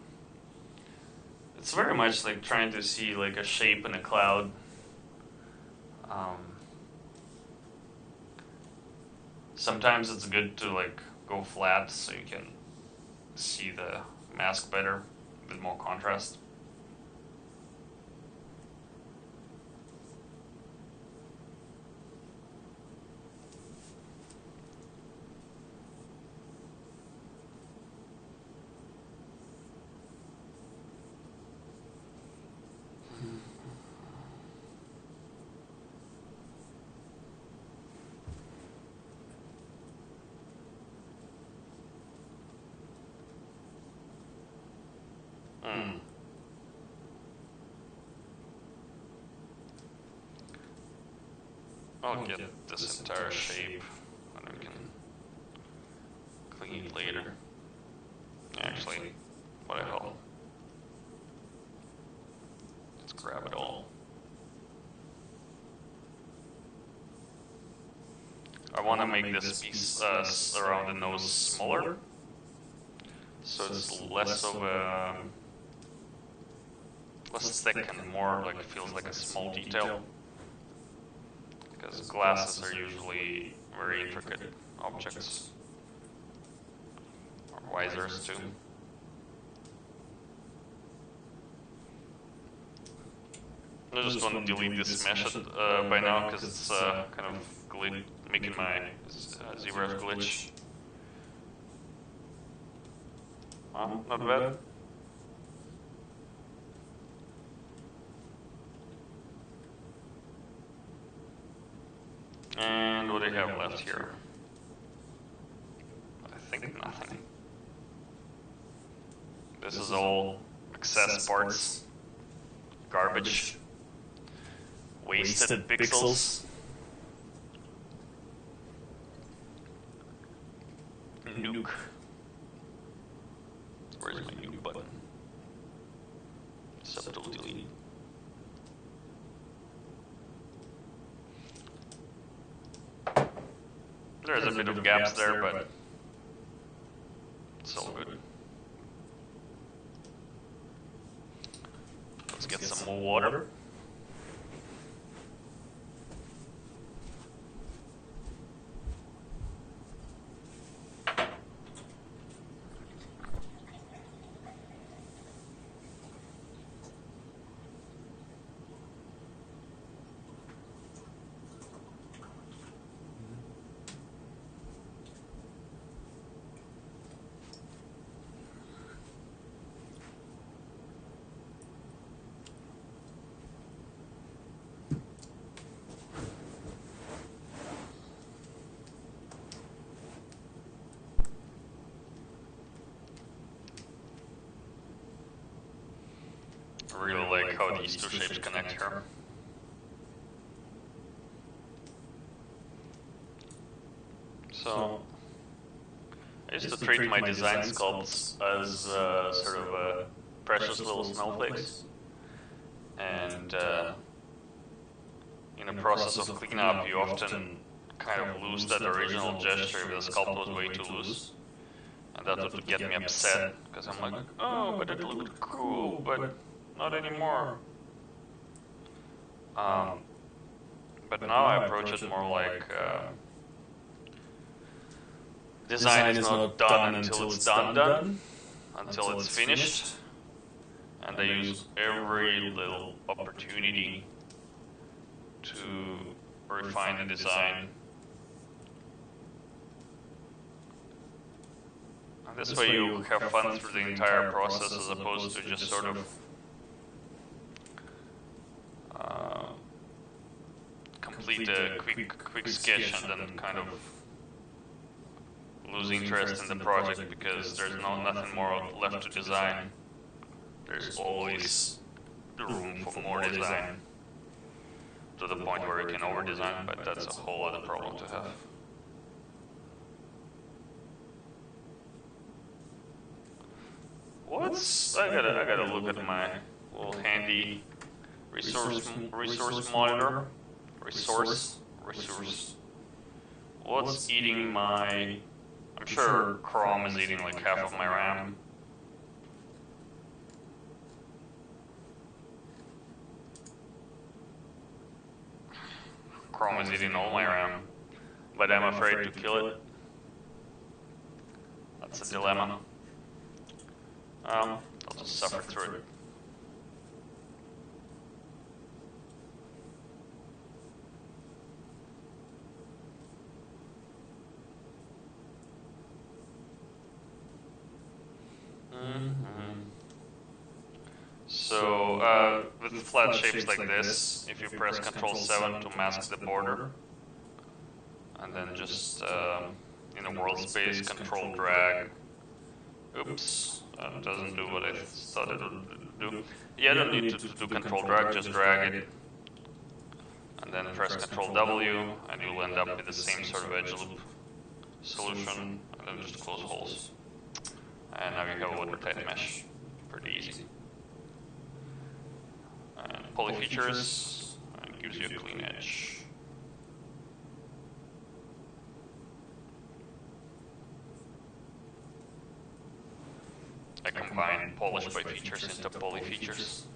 It's very much like trying to see like a shape in a cloud. Sometimes it's good to like go flat so you can see the mask better with more contrast. I'll get this entire shape and we can clean it later. Actually, what the hell? Let's grab it all. I want to make this piece around the nose smaller, so it's less of a less thick and more like feels like a small detail. Because glasses are usually very intricate objects, or visors too. I'm just going to delete this mesh by now because it's kind of making my ZBrush glitch. Wow, not bad. And what do we have left here? I think nothing. This is all excess parts, garbage, wasted pixels. Nuke. Where's my nuke button? Subtle delete. There's a bit of gaps there, but it's all good. Let's get some more water. I really like how these two shapes connect here. So, I used to treat my design sculpts as sort of precious little snowflakes. And in the process of cleanup, you often kind of lose that original gesture if the sculpt was way too loose. And that would get me upset, because I'm like, oh, but it looked cool, but not anymore. But now I approach it more like design is not done until it's done, until it's finished, and I use every little opportunity to refine the design This way you have fun through the entire process as opposed to just sort of complete a quick sketch and then kind of lose interest in the project because there's nothing more left to design. There's always room for more design, to the point where you can over-design, but that's a whole other problem to have. I gotta look at my little handy resource monitor. Resource. What's eating my? I'm sure Chrome is eating like half of my RAM. Chrome is eating all my RAM, but I'm afraid to kill it. That's a dilemma. I'll just suffer through it. So, with flat shapes like this, if you press Ctrl+7 to mask the border, and then just in a world space, Ctrl-drag. Oops, doesn't do what I thought it would do. Yeah, I don't need to do Ctrl-drag, just drag it. And then press Ctrl-W, and you'll end up with the same sort of edge loop solution, and then just close holes. And now you have a watertight mesh. Pretty easy. And poly features, and gives you a clean edge. I combine polish by features into poly features.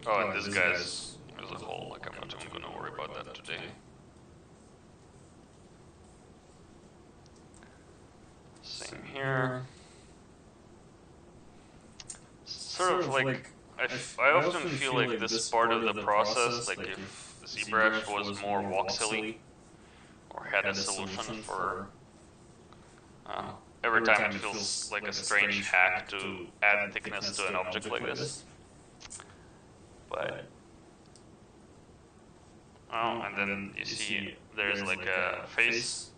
Oh, and this guy's as a whole, like I'm not even gonna worry about that today. Same here. Sort of like, I often feel like this part of the process, like if ZBrush was more voxely, or had a solution for, every time it feels like a strange hack to add thickness to an object like this. But, oh, and then you see there's like a face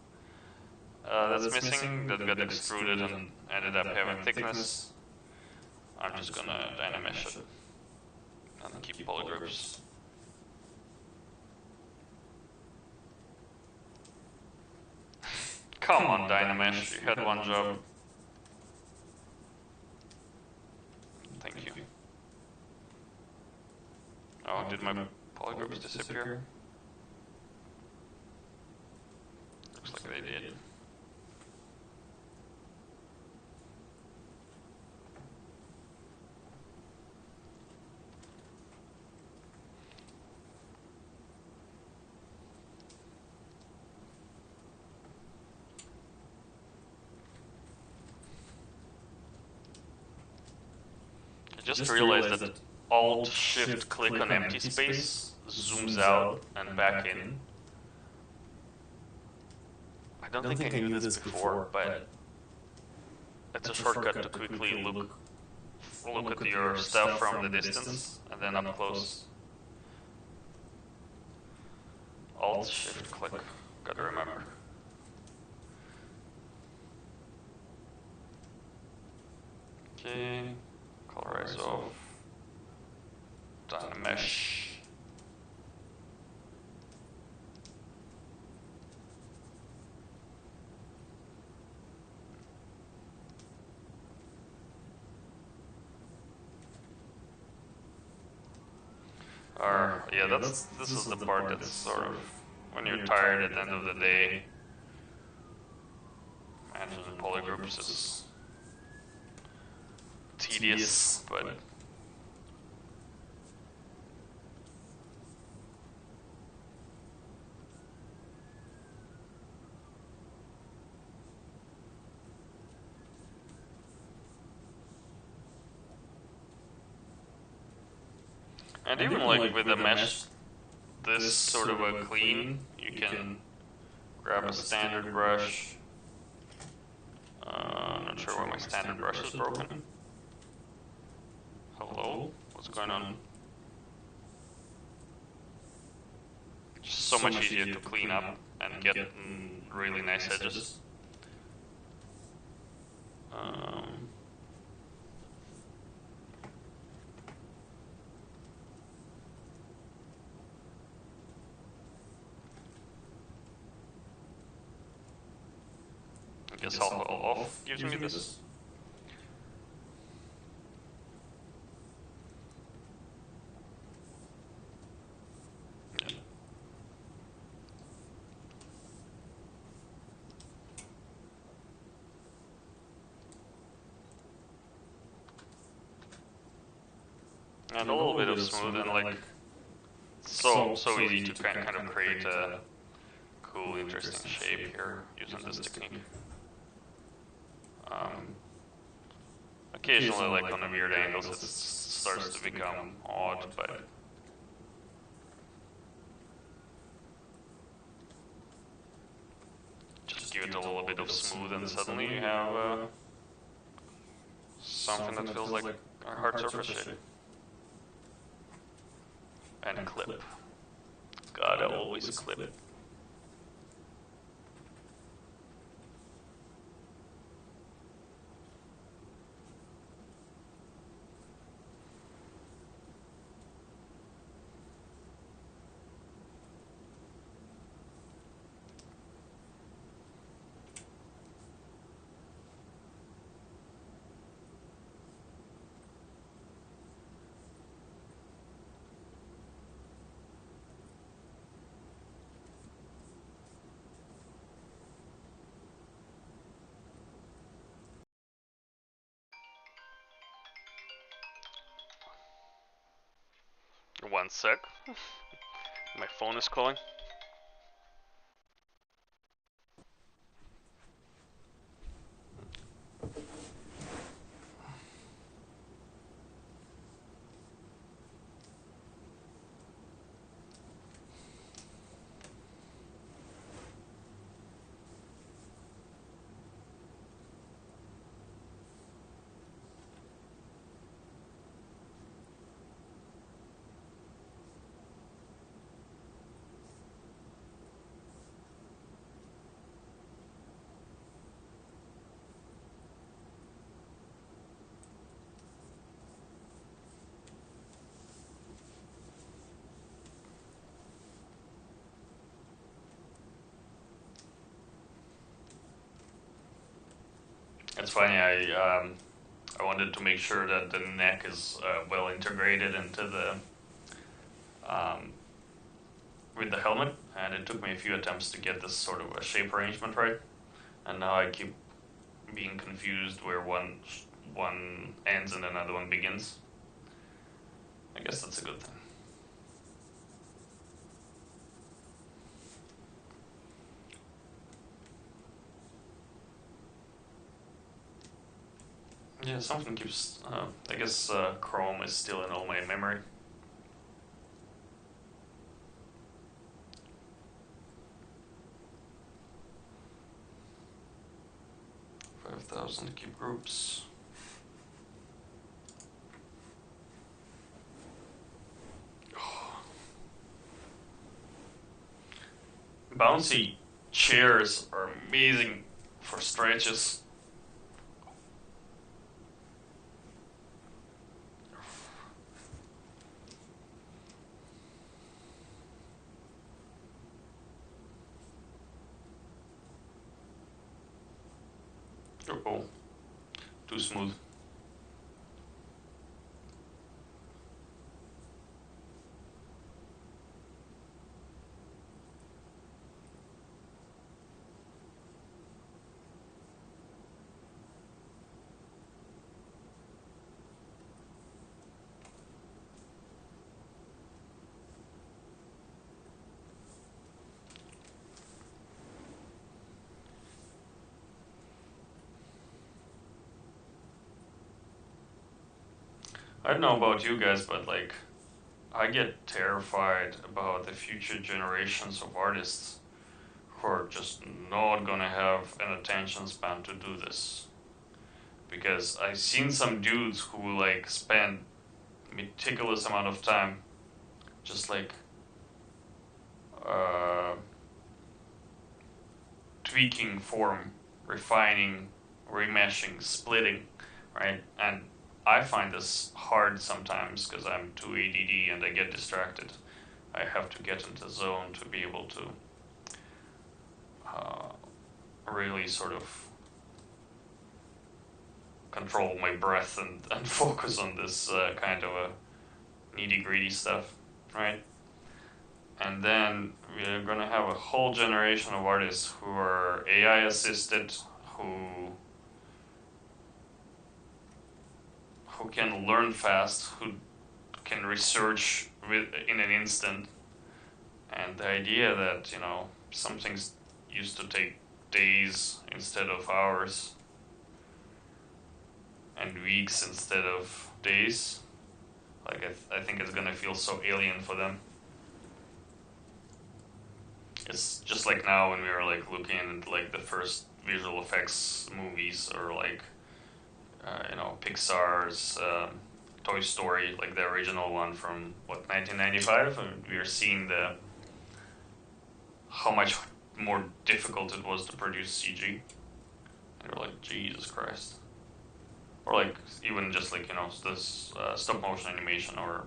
that's missing, that got extruded and ended up having thickness. I'm just gonna dynamesh it and keep polygroups. Come on, dynamesh, you had one job. Thank you. Oh, did my polygroups disappear? Looks like they did. I just realized that Alt-Shift-click on empty space zooms out and back in. I don't think I knew this before, but it's a shortcut to quickly look at your stuff from the distance and then up close. Alt-Shift-click, gotta remember. Okay. Colorize off, dynamesh. Yeah, this is the part that's sort of, when you're tired at the end of the day, managing polygroups is tedious, but And even like with the mesh, this sort of a clean, you can grab a standard brush. Not sure why my standard brush is broken. Hello? What's going on? Just so much easier to clean up and get really nice edges. I guess alpha off gives me this. Yeah. And a little bit of smooth and like so easy to kind of create a cool, interesting shape here using this technique. Occasionally, like on the weird angles, it starts to become odd, but just give it a little bit of smooth, and suddenly you have something that feels like a hard surface shape. And clip. Gotta always clip. One sec. My phone is calling. It's funny, I wanted to make sure that the neck is well integrated into the with the helmet, and it took me a few attempts to get this sort of a shape arrangement right, and now I keep being confused where one ends and another one begins. I guess that's a good thing. Yeah, something keeps. I guess Chrome is still in all my memory. 5,000 keep groups. Bouncy chairs are amazing for stretches. Oh, too smooth. I don't know about you guys, but like I get terrified about the future generations of artists who are just not gonna have an attention span to do this. Because I've seen some dudes who like spend meticulous amount of time just like uh, tweaking form, refining, remeshing, splitting, right? And I find this hard sometimes because I'm too ADD and I get distracted. I have to get into the zone to be able to uh, really sort of control my breath and focus on this kind of a nitty gritty stuff, right? And then we're gonna have a whole generation of artists who are AI assisted, who can learn fast, who can research in an instant. And the idea that, you know, some things used to take days instead of hours and weeks instead of days, like I think it's gonna feel so alien for them. It's just like now when we were like looking at like the first visual effects movies, or like you know, Pixar's Toy Story, like the original one from what, 1995, and we were seeing the how much more difficult it was to produce CG, and we're like, Jesus Christ. Or like even just like, you know, this stop motion animation or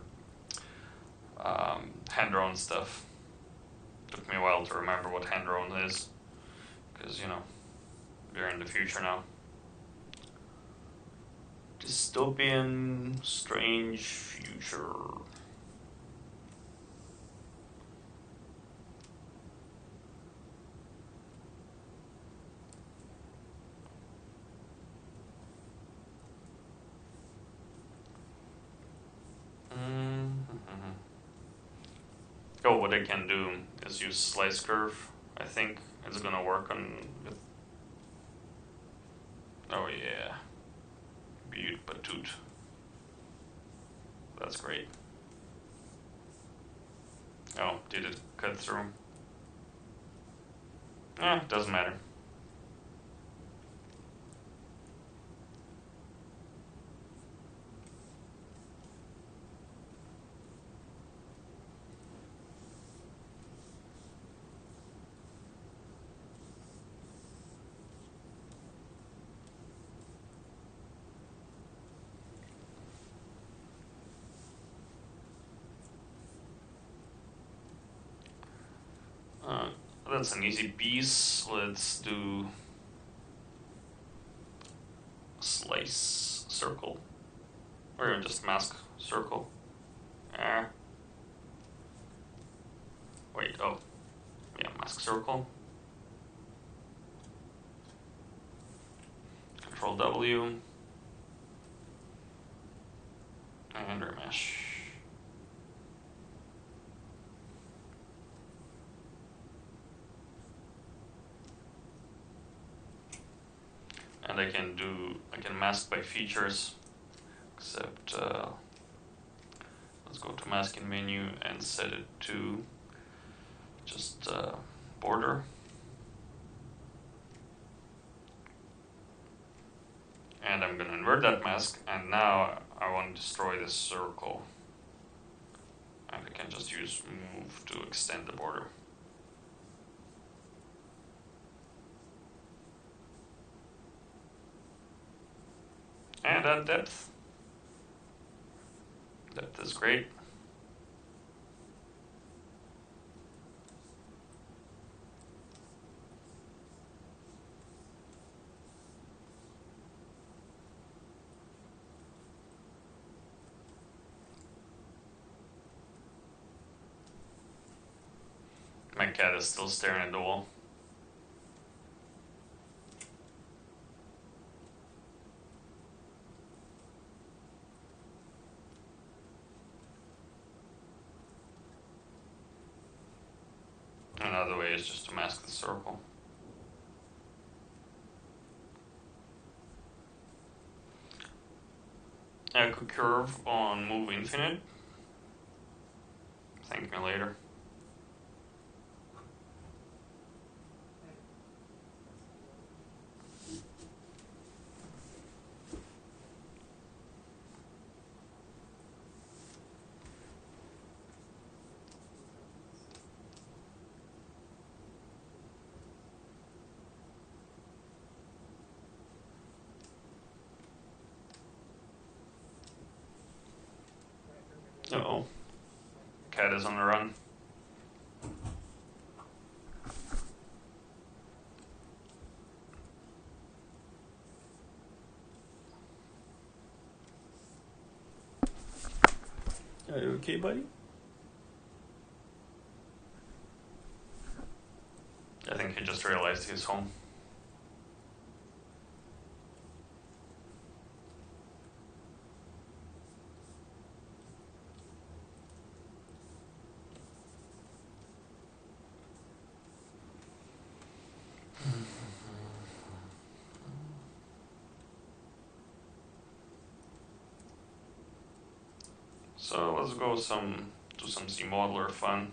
hand drawn stuff. Took me a while to remember what hand drawn is, because, you know, we're in the future now. Dystopian, strange future. Oh, what I can do is use slice curve. I think it's gonna work on with. Oh yeah, beaut patut. That's great. Oh, did it cut through? Doesn't matter. That's an easy piece. Let's do slice circle, or even just mask circle. Wait, oh, yeah, mask circle. Control W and remesh. And I can mask by features, except let's go to masking menu and set it to just border. And I'm gonna invert that mask, and now I want to destroy this circle. And I can just use move to extend the border. And add depth. Depth is great. My cat is still staring at the wall. Another way is just to mask the circle. I could curve on move infinite. Thank me later. Uh-oh. Cat is on the run. Are you okay, buddy? I think he just realized he's home. So let's go do some zmodeler fun.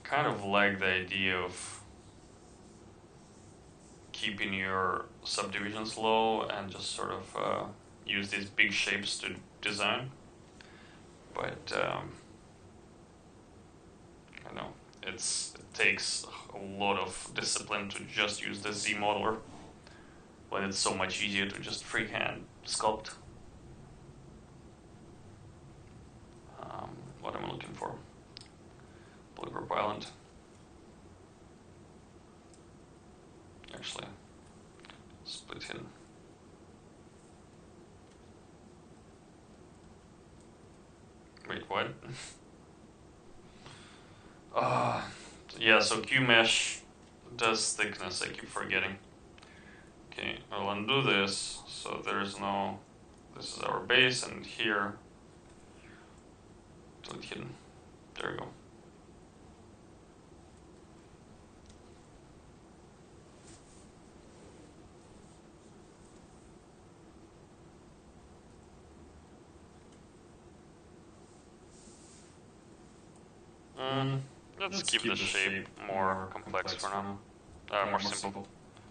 Kind of like the idea of keeping your subdivisions low and just sort of use these big shapes to design. But I know it takes a lot of discipline to just use the zmodeler when it's so much easier to just freehand sculpt. What am I looking for? Blueberry Island. Actually, split hidden. Wait, what? Yeah, so QMesh does thickness, I keep forgetting. Okay, I'll undo this, so there's no, this is our base, and here, split hidden. There we go. Let's keep the shape more complex for now. More simple.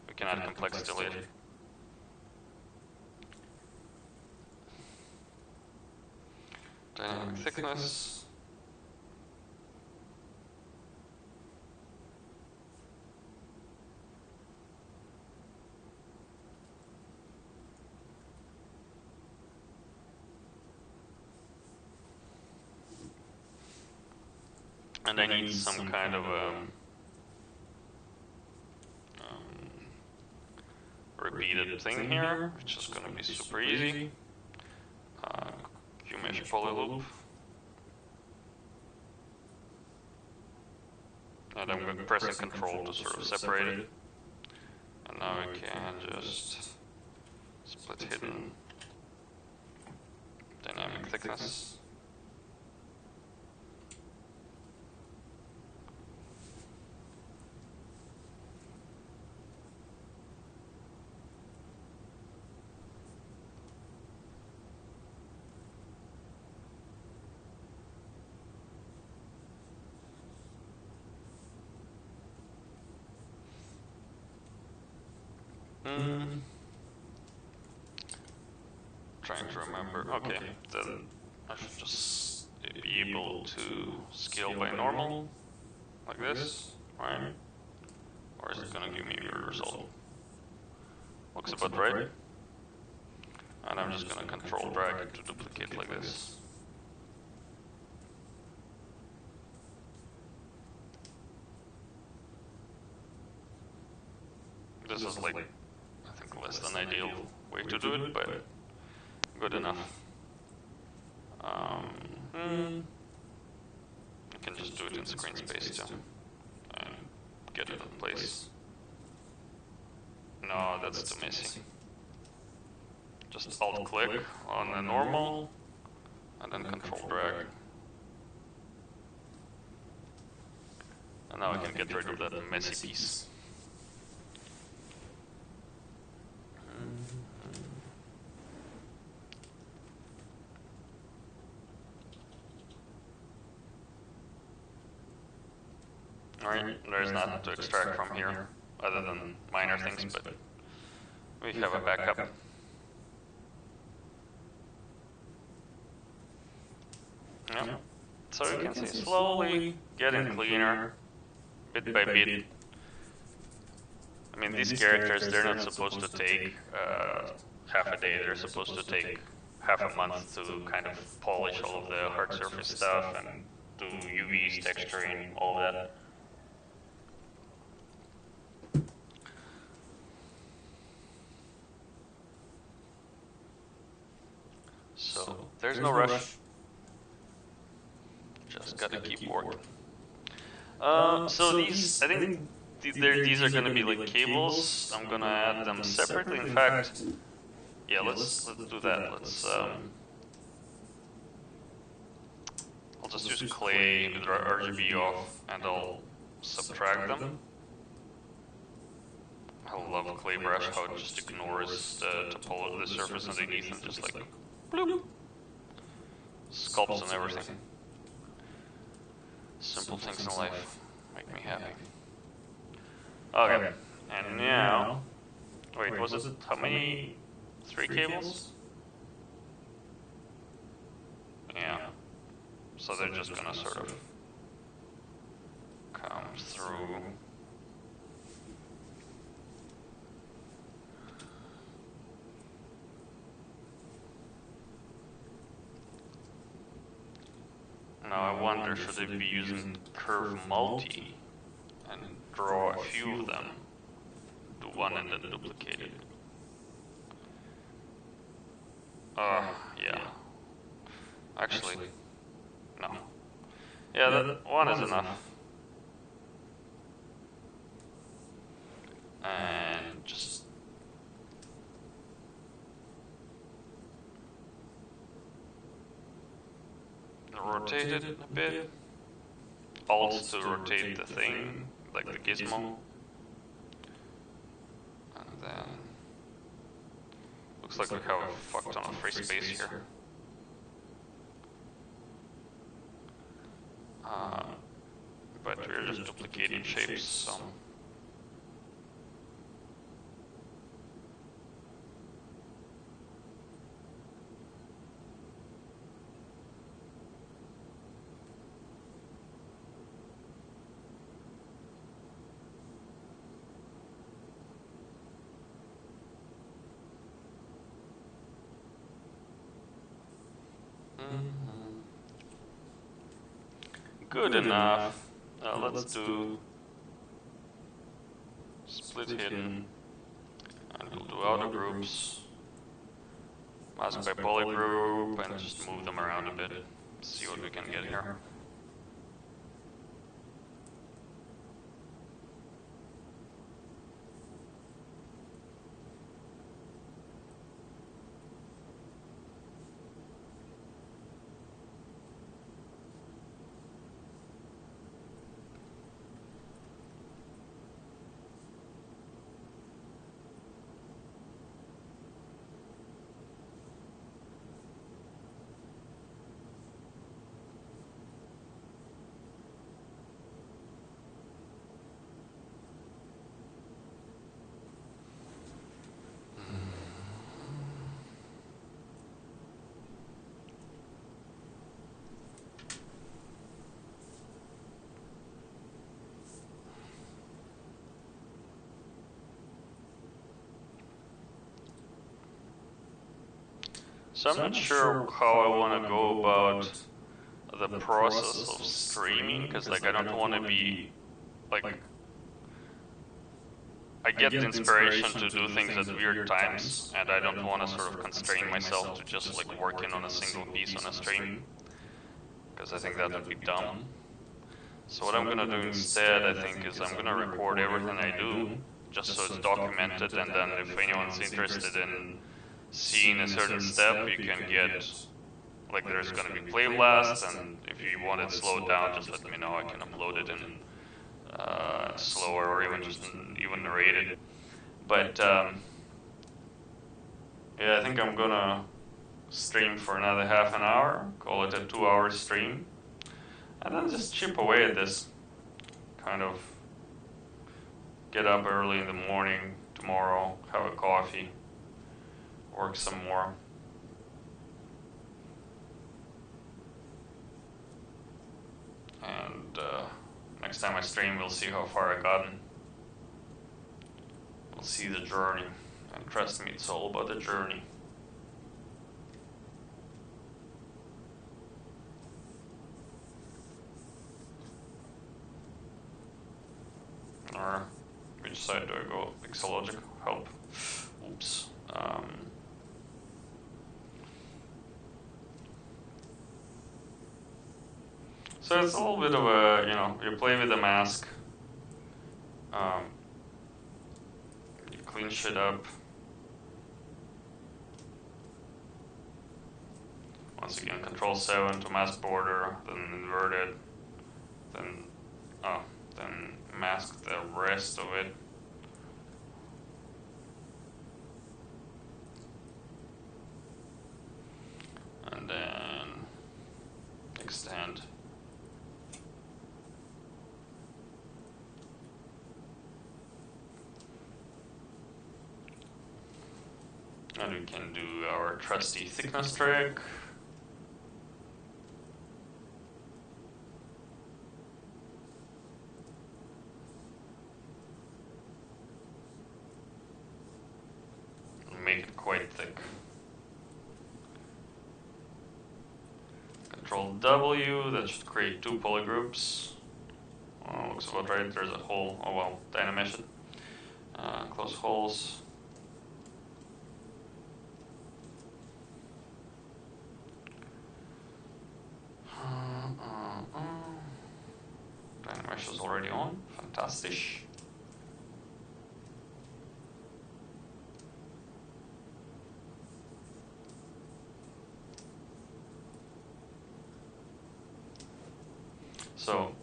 We can add complexity later. Dynamic thickness. And I need some kind of repeated thing here, which is going to be super easy. QMesh polyloop. And I'm going to press Control to sort of separate it. And now I can just split hidden dynamic thickness. Trying to remember. Okay, then I should just be able to scale by normal, like this, right? Or is it gonna give me a result? Looks about right. And I'm just gonna control drag it to duplicate like this. This is like, I think, less than ideal way to do it, but good enough. You can just do it in screen space too, and get it in place. No, that's too messy. Just alt click on the normal, and then control drag. And now I can get rid of that messy piece. there's not to extract from here, other than minor things, but we have a backup. Yeah. So you can see slowly getting cleaner, bit by bit. I mean, these characters, they're not supposed to take half a day, they're supposed to take half a month to kind of polish all of the hard surface stuff and do UVs, texturing, all that. So there's no rush. Just gotta keep working. So these, I think these are gonna be like cables. I'm gonna add them separately. In fact, yeah, let's do that. Let's I'll just use clay with RGB off, and I'll subtract them. I love clay brush, how it just ignores the topology of the surface underneath and just like bloop, sculpts and everything. Simple things in life make me happy. Okay, and now, wait, was it how many? 3 cables? Yeah. So they're just gonna sort of come through. Now I wonder, should I be using curve multi and draw a few of them, do one and then duplicate it? Yeah. Actually, no. Yeah, that one is enough. And just rotate it a bit. Alt to rotate the thing, like the gizmo. And then looks like we have a fuck ton of free space here. But we're just duplicating shapes, so. Good enough. Let's do split hidden, and we'll do outer groups, mask by polygroup, and just move them around a bit. See what we can get here. So I'm not sure how I want to go about the process of streaming, because like I don't want to be like, I get the inspiration to do things at weird times, and I don't want to sort of constrain myself to just like working on a single piece on a stream, because I think that would be dumb. So what I'm gonna do instead, I think, is I'm gonna record everything I do, just so it's documented, and then if anyone's interested in seeing a certain step, you can get, like, there's going to be play blast, and if you want it slowed down, just let me know. I can upload it in slower, or even just even narrate it. But yeah, I think I'm gonna stream for another half an hour, call it a 2-hour stream, and then just chip away at this, kind of get up early in the morning tomorrow, have a coffee, work some more. And next time I stream, we'll see how far I gotten. We'll see the journey. And trust me, it's all about the journey. Or which side do I go? Pixelogic? Help. Oops. So it's a little bit of a, you play with the mask. You clean shit up. Once again, Control 7 to mask border, then invert it, then mask the rest of it. And then extend. And we can do our trusty thickness trick. Make it quite thick. Control W, that should create 2 polygroups. Oh, looks about right, there's a hole, oh well, the animation. Close holes. The animation is already on, fantastic. So,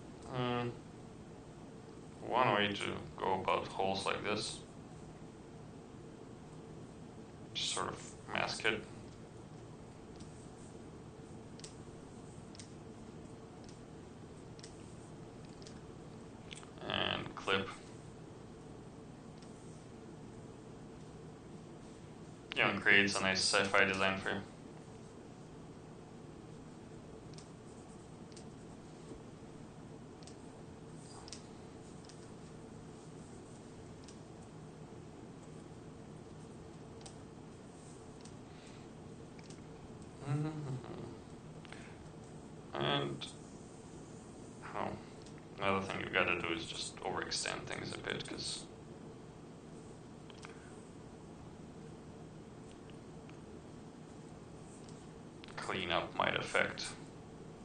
one way to go about holes like this, just sort of mask it. And clip. Yeah, and creates a nice sci-fi design for you. And another thing you gotta do is just overextend things a bit, because cleanup might affect.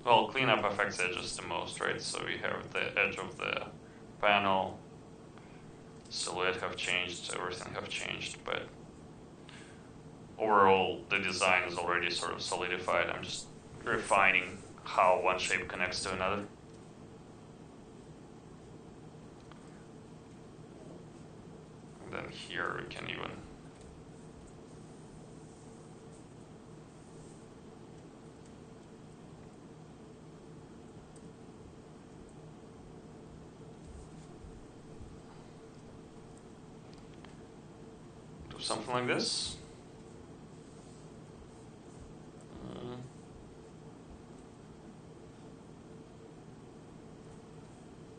Well, cleanup affects edges the most, right? So we have the edge of the panel, silhouette have changed, everything have changed, but overall the design is already sort of solidified. I'm just refining how one shape connects to another. And then here we can even do something like this.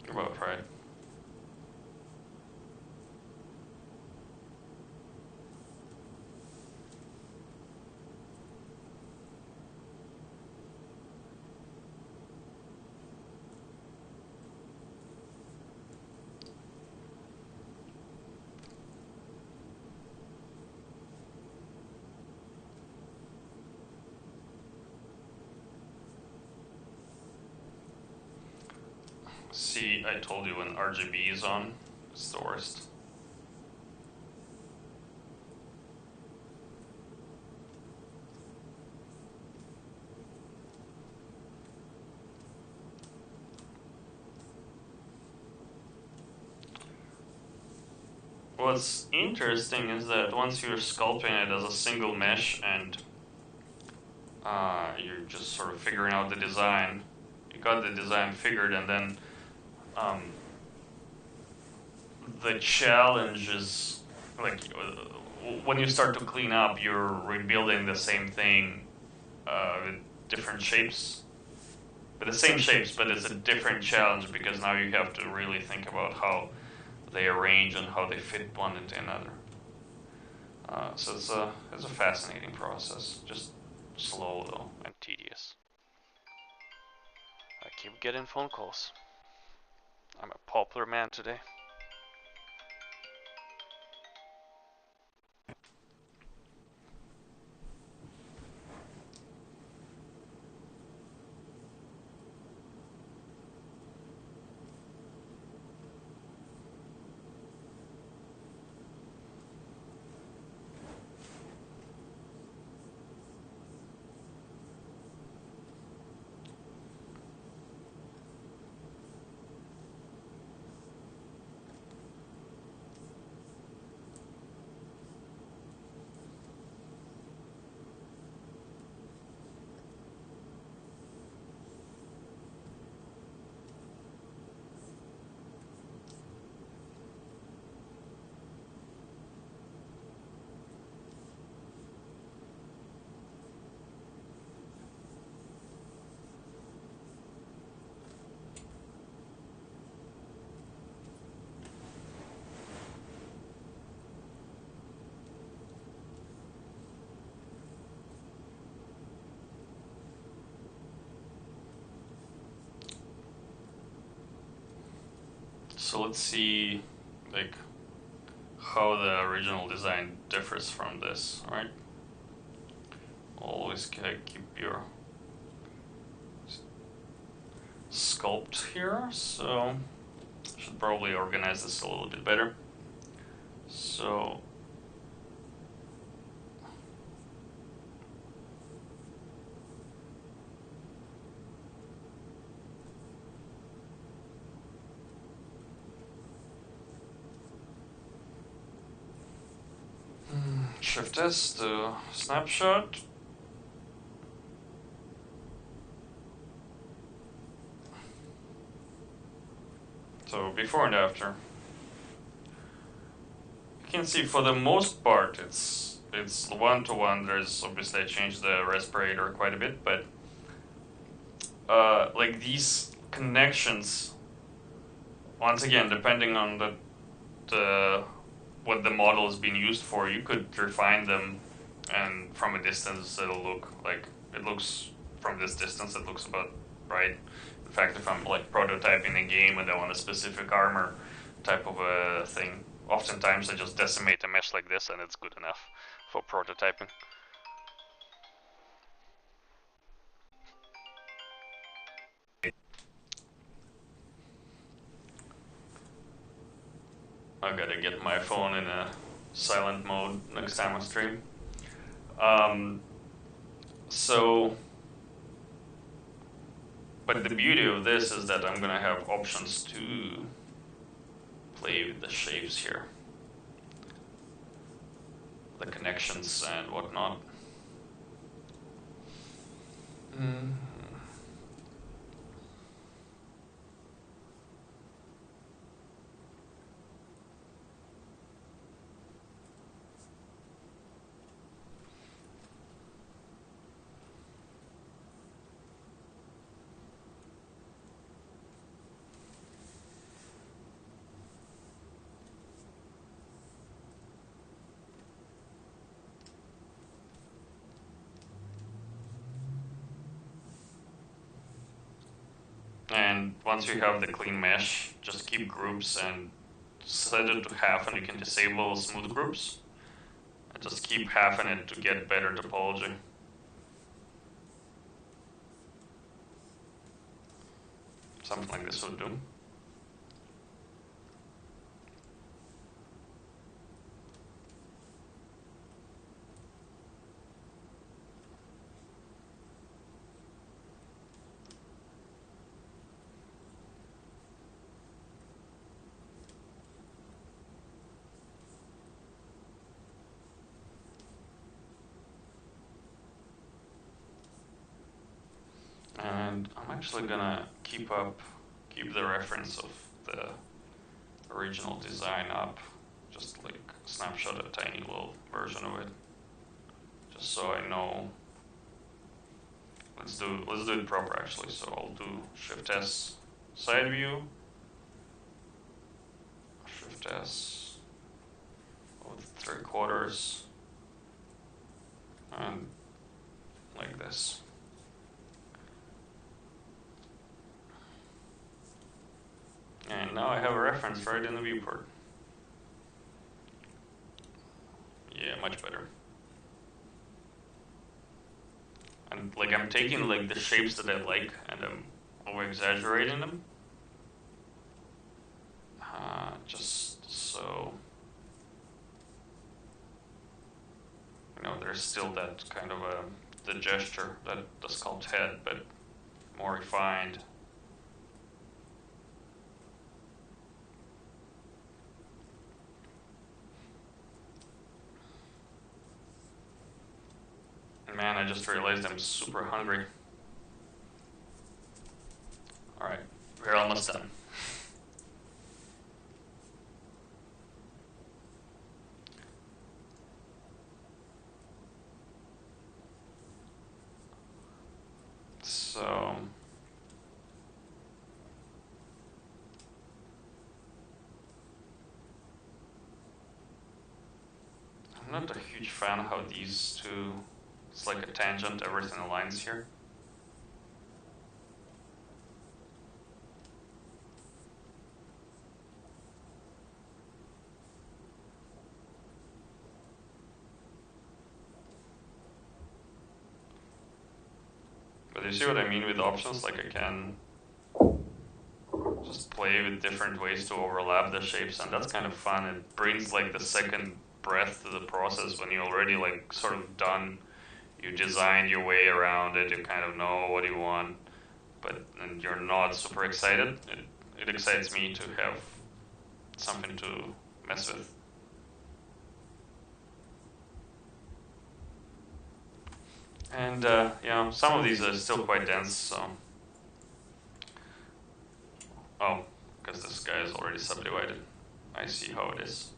About right. See, I told you when RGB is on, it's the worst. What's interesting is that once you're sculpting it as a single mesh and you're just sort of figuring out the design, you got the design figured, and then the challenge is like when you start to clean up, you're rebuilding the same thing with different shapes, but the same shapes, but it's a different challenge because now you have to really think about how they arrange and how they fit one into another. So it's a fascinating process, just slow though and tedious. I keep getting phone calls. I'm a popular man today. So let's see, like, how the original design differs from this, right? Always keep your sculpt here, so should probably organize this a little bit better. So Shift S to snapshot. So before and after. You can see for the most part it's one-to-one. There's obviously I changed the respirator quite a bit, but like these connections, once again, depending on the what the model is being used for, you could refine them, and from a distance it'll look like it looks from this distance. It looks about right. In fact, if I'm like prototyping a game and I want a specific armor type of a thing, oftentimes I just decimate a mesh like this, and it's good enough for prototyping. I gotta get my phone in a silent mode next time I stream. So, but the beauty of this is that I'm gonna have options to play with the shapes here, the connections and whatnot. And once you have the clean mesh, just keep groups and set it to half, and you can disable smooth groups. And just keep halving it to get better topology. Something like this would do. And I'm actually gonna keep the reference of the original design up, just like snapshot a tiny little version of it, just so I know. Let's do it proper actually. So I'll do Shift S side view, Shift S with 3/4, and like this. And now I have a reference right in the viewport. Yeah, much better. And like I'm taking like the shapes that I like and I'm over exaggerating them. Just so you know, there's still that kind of the gesture that the sculpt had, but more refined. Man, I just realized I'm super hungry. Alright, we're almost done. So I'm not a huge fan of how these two, it's like a tangent, everything aligns here. But you see what I mean with options? Like I can just play with different ways to overlap the shapes, and that's kind of fun. It brings like the second breath to the process when you already like sort of done. You designed your way around it, you kind of know what you want, and you're not super excited. It excites me to have something to mess with. And you know, some of these are still quite dense, so. Oh, because this guy is already subdivided. I see how it is.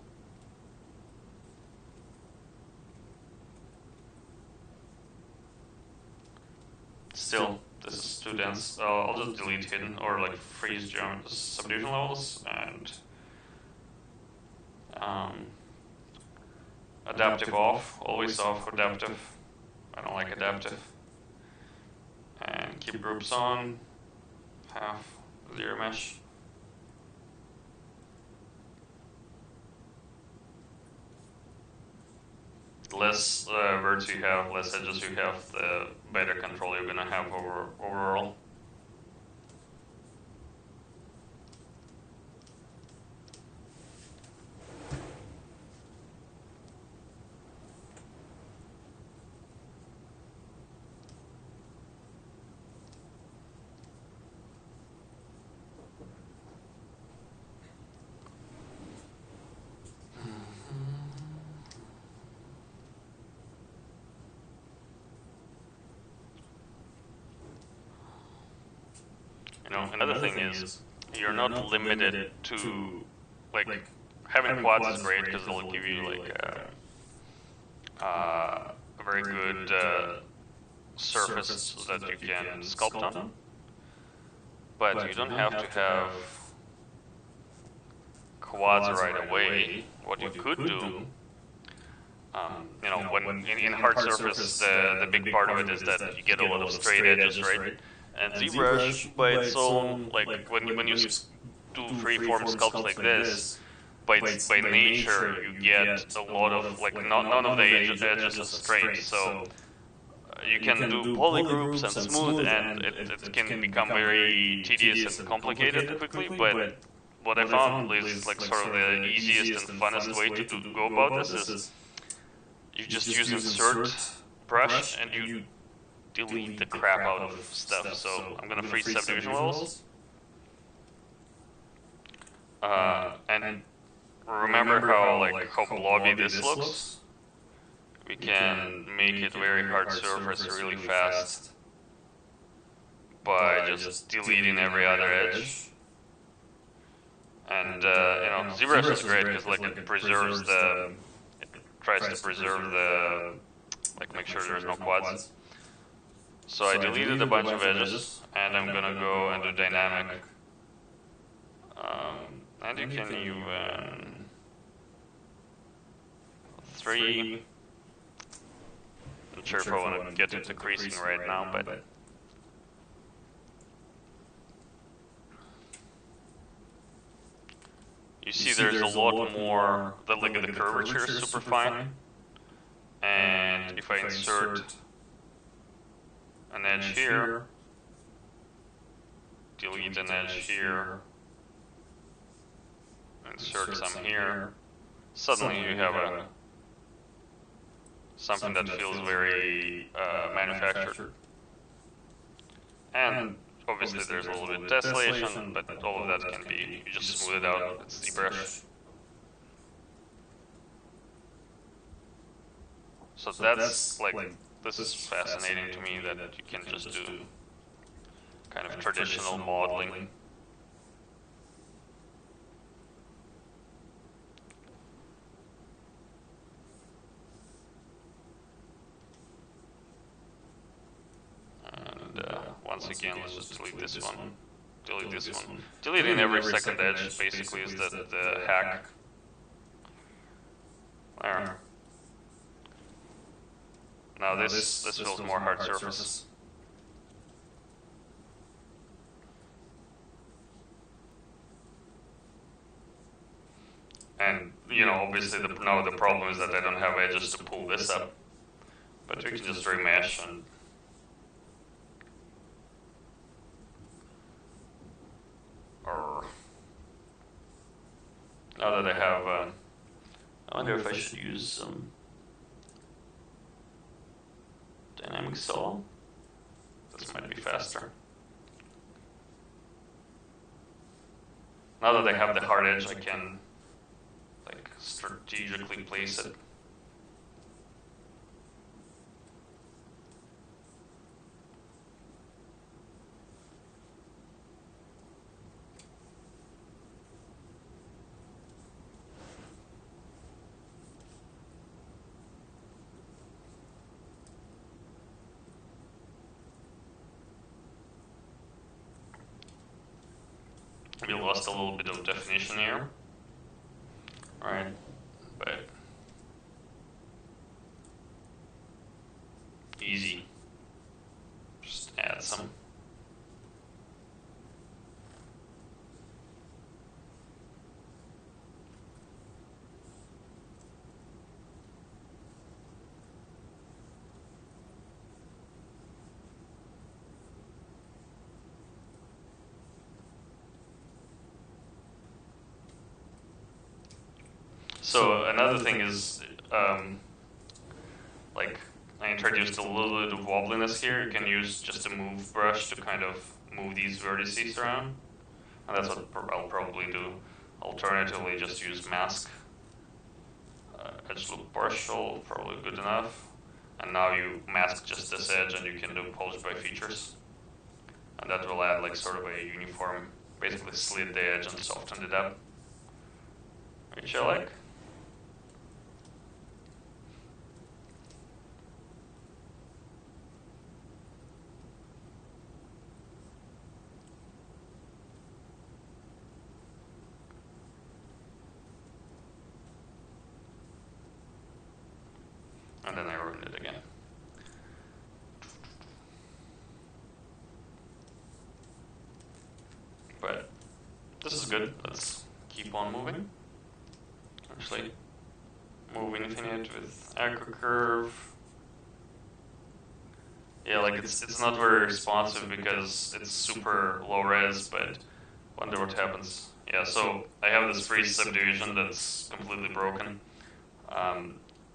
Still, this is too dense. I'll just delete hidden or like freeze subdivision levels and adaptive off, always off adaptive. I don't like adaptive. And keep groups on, half, zero mesh. Less verts you have, less edges you have, the better control you're gonna have overall. You know, another thing is, you're not limited to, like having quads is great because it'll give you like a very good surface that you can sculpt on. But you don't have to have quads right away. What you could do, you know, when in hard surface, the big part of it is that you get a lot of straight edges, right? And ZBrush by its own, like when you do freeform sculpts like this, by nature you get a lot of like none of the edges are straight, so you can do polygroups and smooth, and it can become very tedious and complicated quickly. But what I found is like sort of the easiest and funnest way to go about this is you just use insert brush and you delete the crap out of stuff. So I'm gonna freeze subdivision levels. And remember how blobby this looks? We can make it very hard surface really fast by just deleting every other edge. And you know, ZBrush is great because like it preserves the, it tries to preserve the, like make sure there's no quads. So I deleted a bunch of edges, and I'm gonna go and do dynamic. And you can even 3. Not sure if I want to get into creasing right now, but you see there's a lot more. The curvature is super fine, and if I insert an edge here, delete an edge here, insert some here, suddenly you have a something that feels very manufactured. And obviously there's a little bit of tessellation, but all of that can be, you just smooth it out, it's ZBrush. So that's like, this is fascinating to me that you can just do kind of traditional modeling. And once again, let's just delete this one, delete this one. Deleting every second edge basically is the hack. There. Now this feels more hard surface. And you know, obviously now the problem is that I don't have edges to pull this up, but we can just remesh and now that I have, I wonder if I should use some dynamic saw. This might be faster. Now that I have the hard edge, I can like strategically place it. We lost a little bit of definition here. Alright, but easy. Just add some. So another thing is, like I introduced a little bit of wobbliness here. You can use just a move brush to kind of move these vertices around, and that's what I'll probably do. Alternatively, just use mask. Edge loop partial, probably good enough. And now you mask just this edge, and you can do polish by features, and that will add like sort of a uniform, basically slid the edge and softened it up, which I like. And then I ruined it again. But this is good. Let's keep on moving. Actually, move infinite with acro curve. Yeah, like it's not very responsive because it's super low res, but wonder what happens. Yeah, so I have this free subdivision that's completely broken.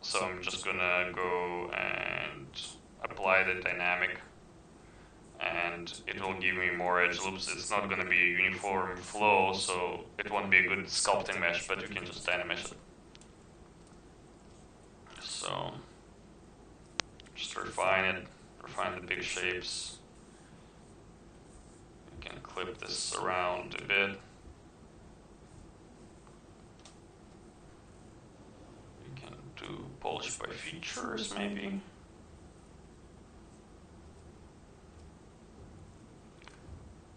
So I'm just gonna go and apply the dynamic, and it will give me more edge loops. It's not gonna be a uniform flow, so it won't be a good sculpting mesh, but you can just dynamesh it. So just refine it, refine the big shapes. You can clip this around a bit. do polish by features, maybe.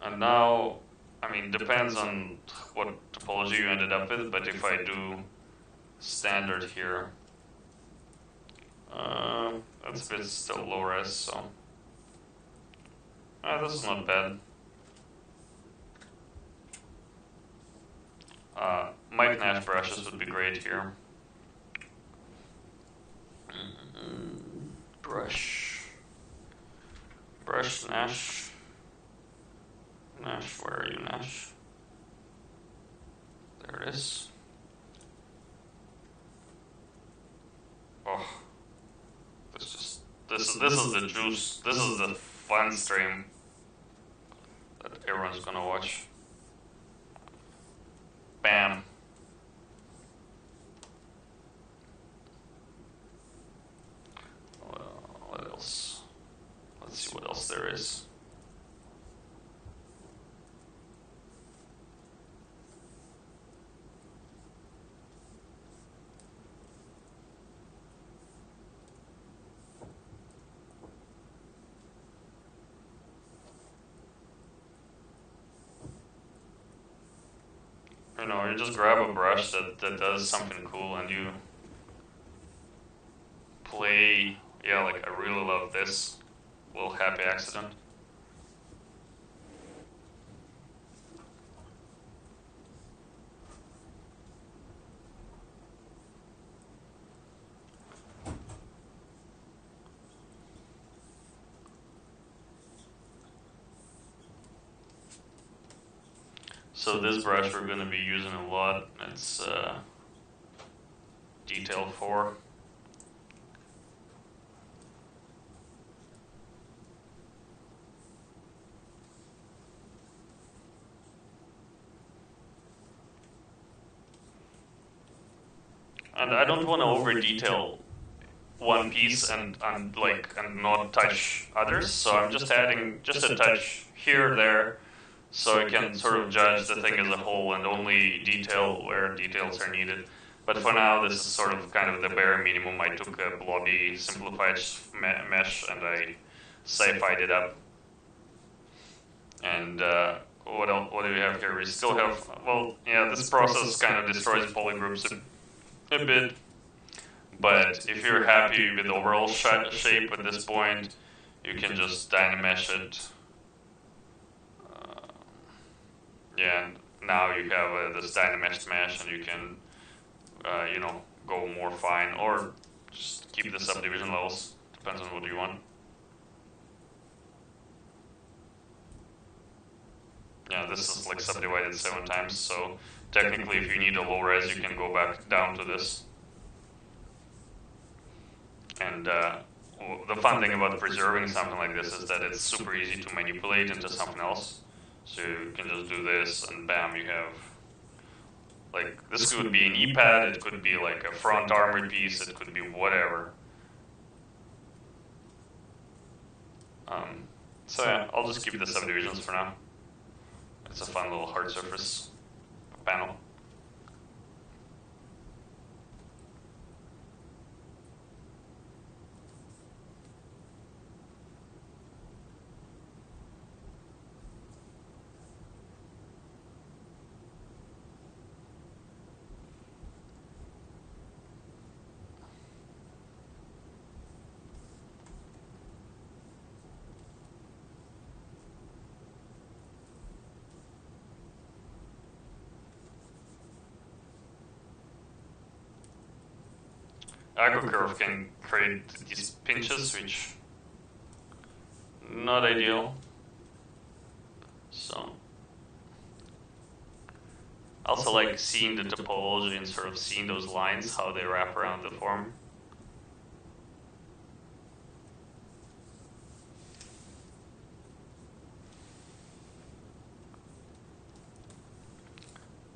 And now, I mean, depends on what topology you ended up with, but if I do standard here, that's a bit still low res, so this is not bad. Mike Nash brushes would be great here. Brush, Nash. Nash, where are you, Nash? There it is. Oh, this is the juice. This is the fun stream that everyone's gonna watch. Bam. What else? Let's see what else there is. You know, you just grab a brush that does something cool and you play, yeah, like I really love this little happy accident. So this brush we're going to be using a lot. It's detail 4. And I don't want to over detail one piece and not touch others. So I'm just adding just a touch here, there, so I can sort of judge the thing as a whole and only detail where details are needed. But for now, this is sort of kind of the bare minimum. I took a blobby simplified mesh and I sci-fied it up. And what else? What do we have here? We still have, well, yeah, this process kind of destroys polygroups a bit. But if you're happy with the overall shape at this point, you can just dynamesh it. Yeah, and now you have this dynamesh mesh, and you can, you know, go more fine or just keep the subdivision levels. Depends on what you want. Yeah, this is like subdivided 7 times, so technically if you need a low res, you can go back down to this. And the fun thing about preserving something like this is that it's super easy to manipulate into something else. So you can just do this and bam, you have, like, this could be an E-pad, it could be like a front armory piece, it could be whatever. So yeah, I'll just keep the subdivisions for now. It's a fun little hard surface panel. AgroCurve can create these pinches, which not ideal. So also like seeing the topology and sort of seeing those lines, how they wrap around the form.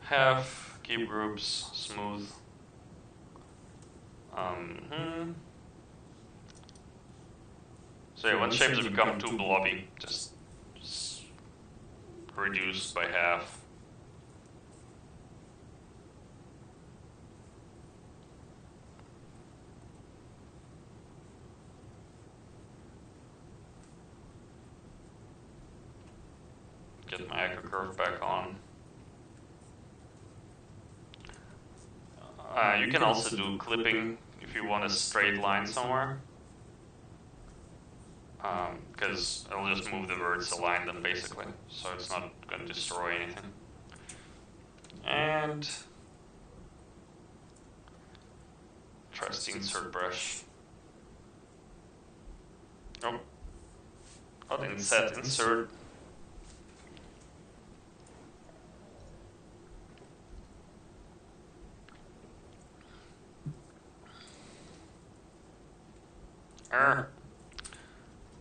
Half, keep groups smooth. So yeah, when shapes become too blobby, just reduce by half. get my echo curve back on. You can also do clipping if you want a straight line somewhere. Because it'll just move the words, align them basically, so it's not going to destroy anything. And trust the insert brush. Oh, I didn't set insert.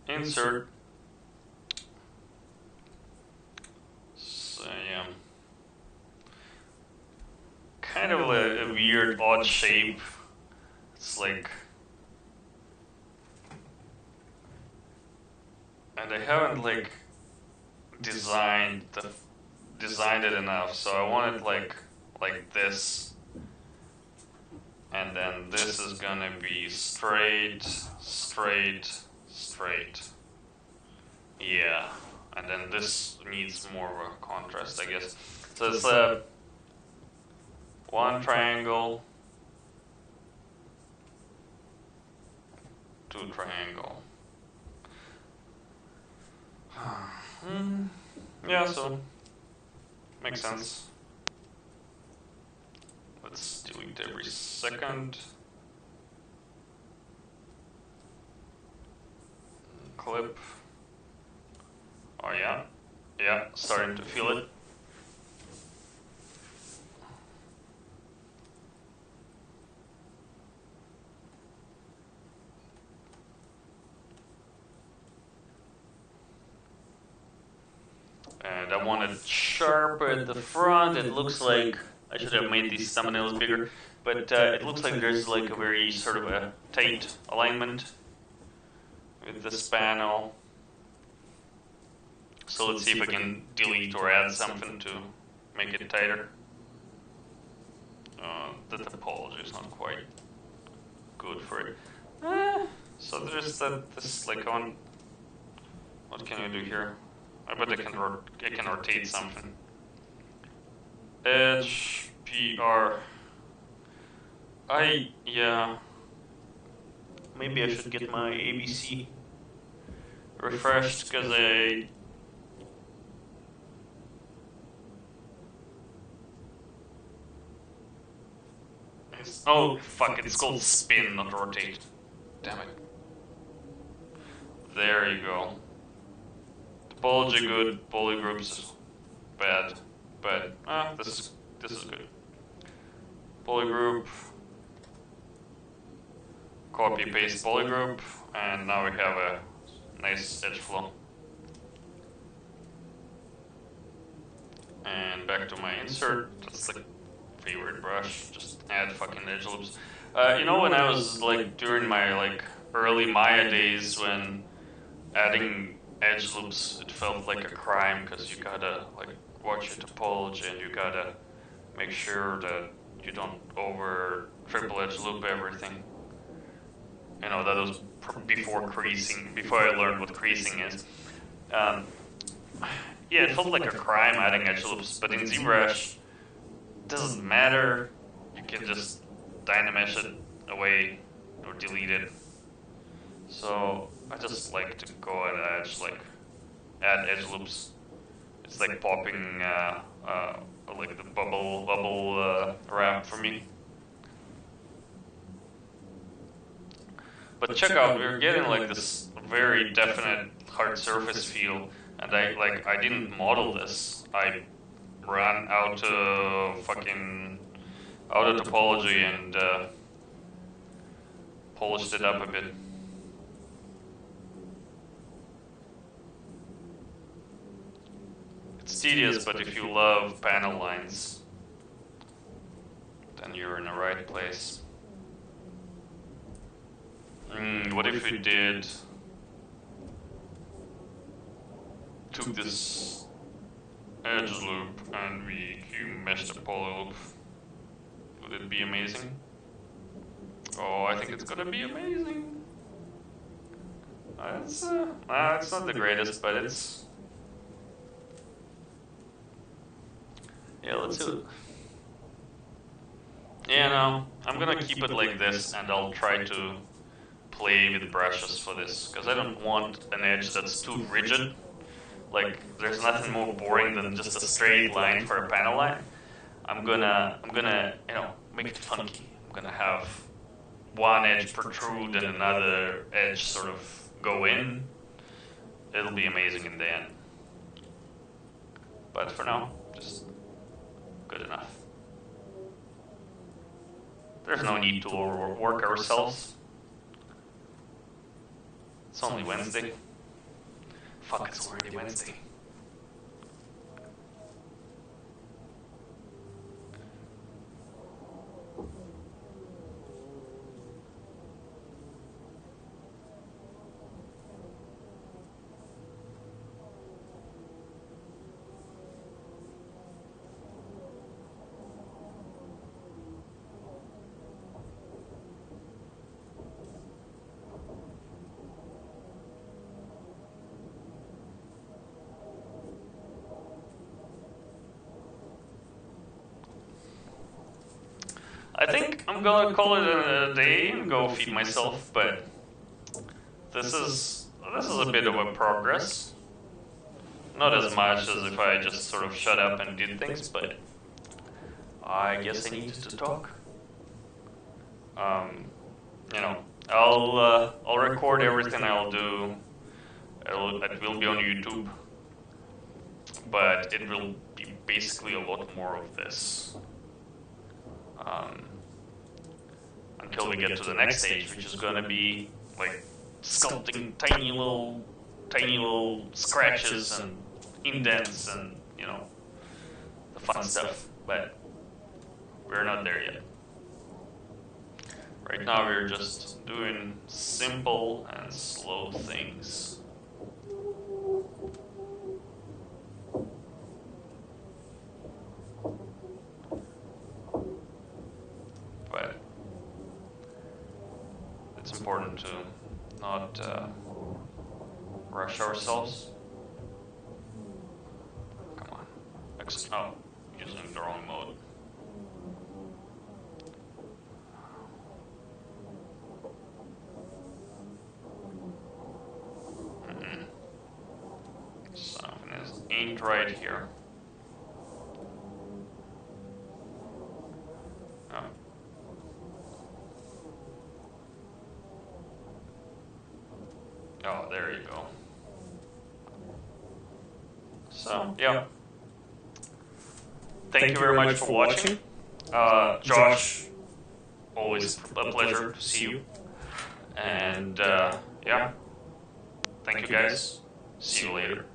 Insert. So yeah, kind of a weird, odd shape. It's like, and I haven't like designed it enough. So I want it like this, and then this is gonna be straight, straight, straight. Yeah, and then this needs more of a contrast, I guess. So it's one triangle, two triangle. Yeah, so makes sense. Let's delete every second. Clip. Oh yeah, yeah, starting to feel it. And I want it sharp at the front. It looks like I should have made these thumbnails bigger, but it looks like there's like a very sort of a tight alignment with this panel. So let's see if I can delete or add something to make it tighter. The topology is not quite good for it. So there's this like on. What can you do here? I bet I can rotate something. Edge PR. Yeah. Maybe I should get my ABC refreshed because oh fuck! It's called spin, not rotate. Damn it. There you go. Topology good, polygroups bad, but this is good. Polygroup, copy paste polygroup, and now we have a nice edge flow. And back to my insert. That's the favorite brush. Just add fucking edge loops. You know, when I was like during my like early Maya days, when adding edge loops, it felt like a crime because you gotta like watch your topology and you gotta make sure that you don't over triple edge loop everything. You know, that was before creasing, before I learned what creasing is. Yeah, it felt like a crime adding edge loops, but in ZBrush, it doesn't matter. You can just dynamesh it away or delete it. So I just like to go and add edge loops. It's like popping like the bubble wrap for me. But check out, we're getting like this very definite hard surface feel, and I didn't model this. I ran out of topology and polished it up a bit. It's tedious, but if you love panel lines, then you're in the right place. What if we took this edge loop and we meshed a poly loop? Would it be amazing? Oh, I think it's gonna be amazing. It's not the greatest, but it's Yeah, let's do it. Yeah, no, I'm gonna keep it like this, and I'll try to play with brushes for this, because I don't want an edge that's too rigid. Like, there's nothing more boring than just a straight line for a panel line. I'm gonna, make it funky. I'm gonna have one edge protrude and another edge sort of go in. It'll be amazing in the end. But for now, just good enough. There's no need to overwork ourselves. It's only Wednesday. Fuck, it's already Wednesday. I think I'm gonna call it a day and go feed myself, but this is a bit of a progress. Not as much as if I just sort of shut up and did things, but I guess I needed to talk. I'll record everything I'll do. It will be on YouTube, but it will be basically a lot more of this. Until we get to the next stage, which is gonna be like sculpting tiny little scratches and indents and the fun stuff. But we're not there yet. Right now we're just doing simple and slow things. But it's important to not rush ourselves. Come on. Oh, using the wrong mode. Something is ain't right here. Oh. Oh, there you go. So, yeah. Thank you very much for watching. Josh, always a pleasure to see you. And, yeah. Thank you guys. See you later.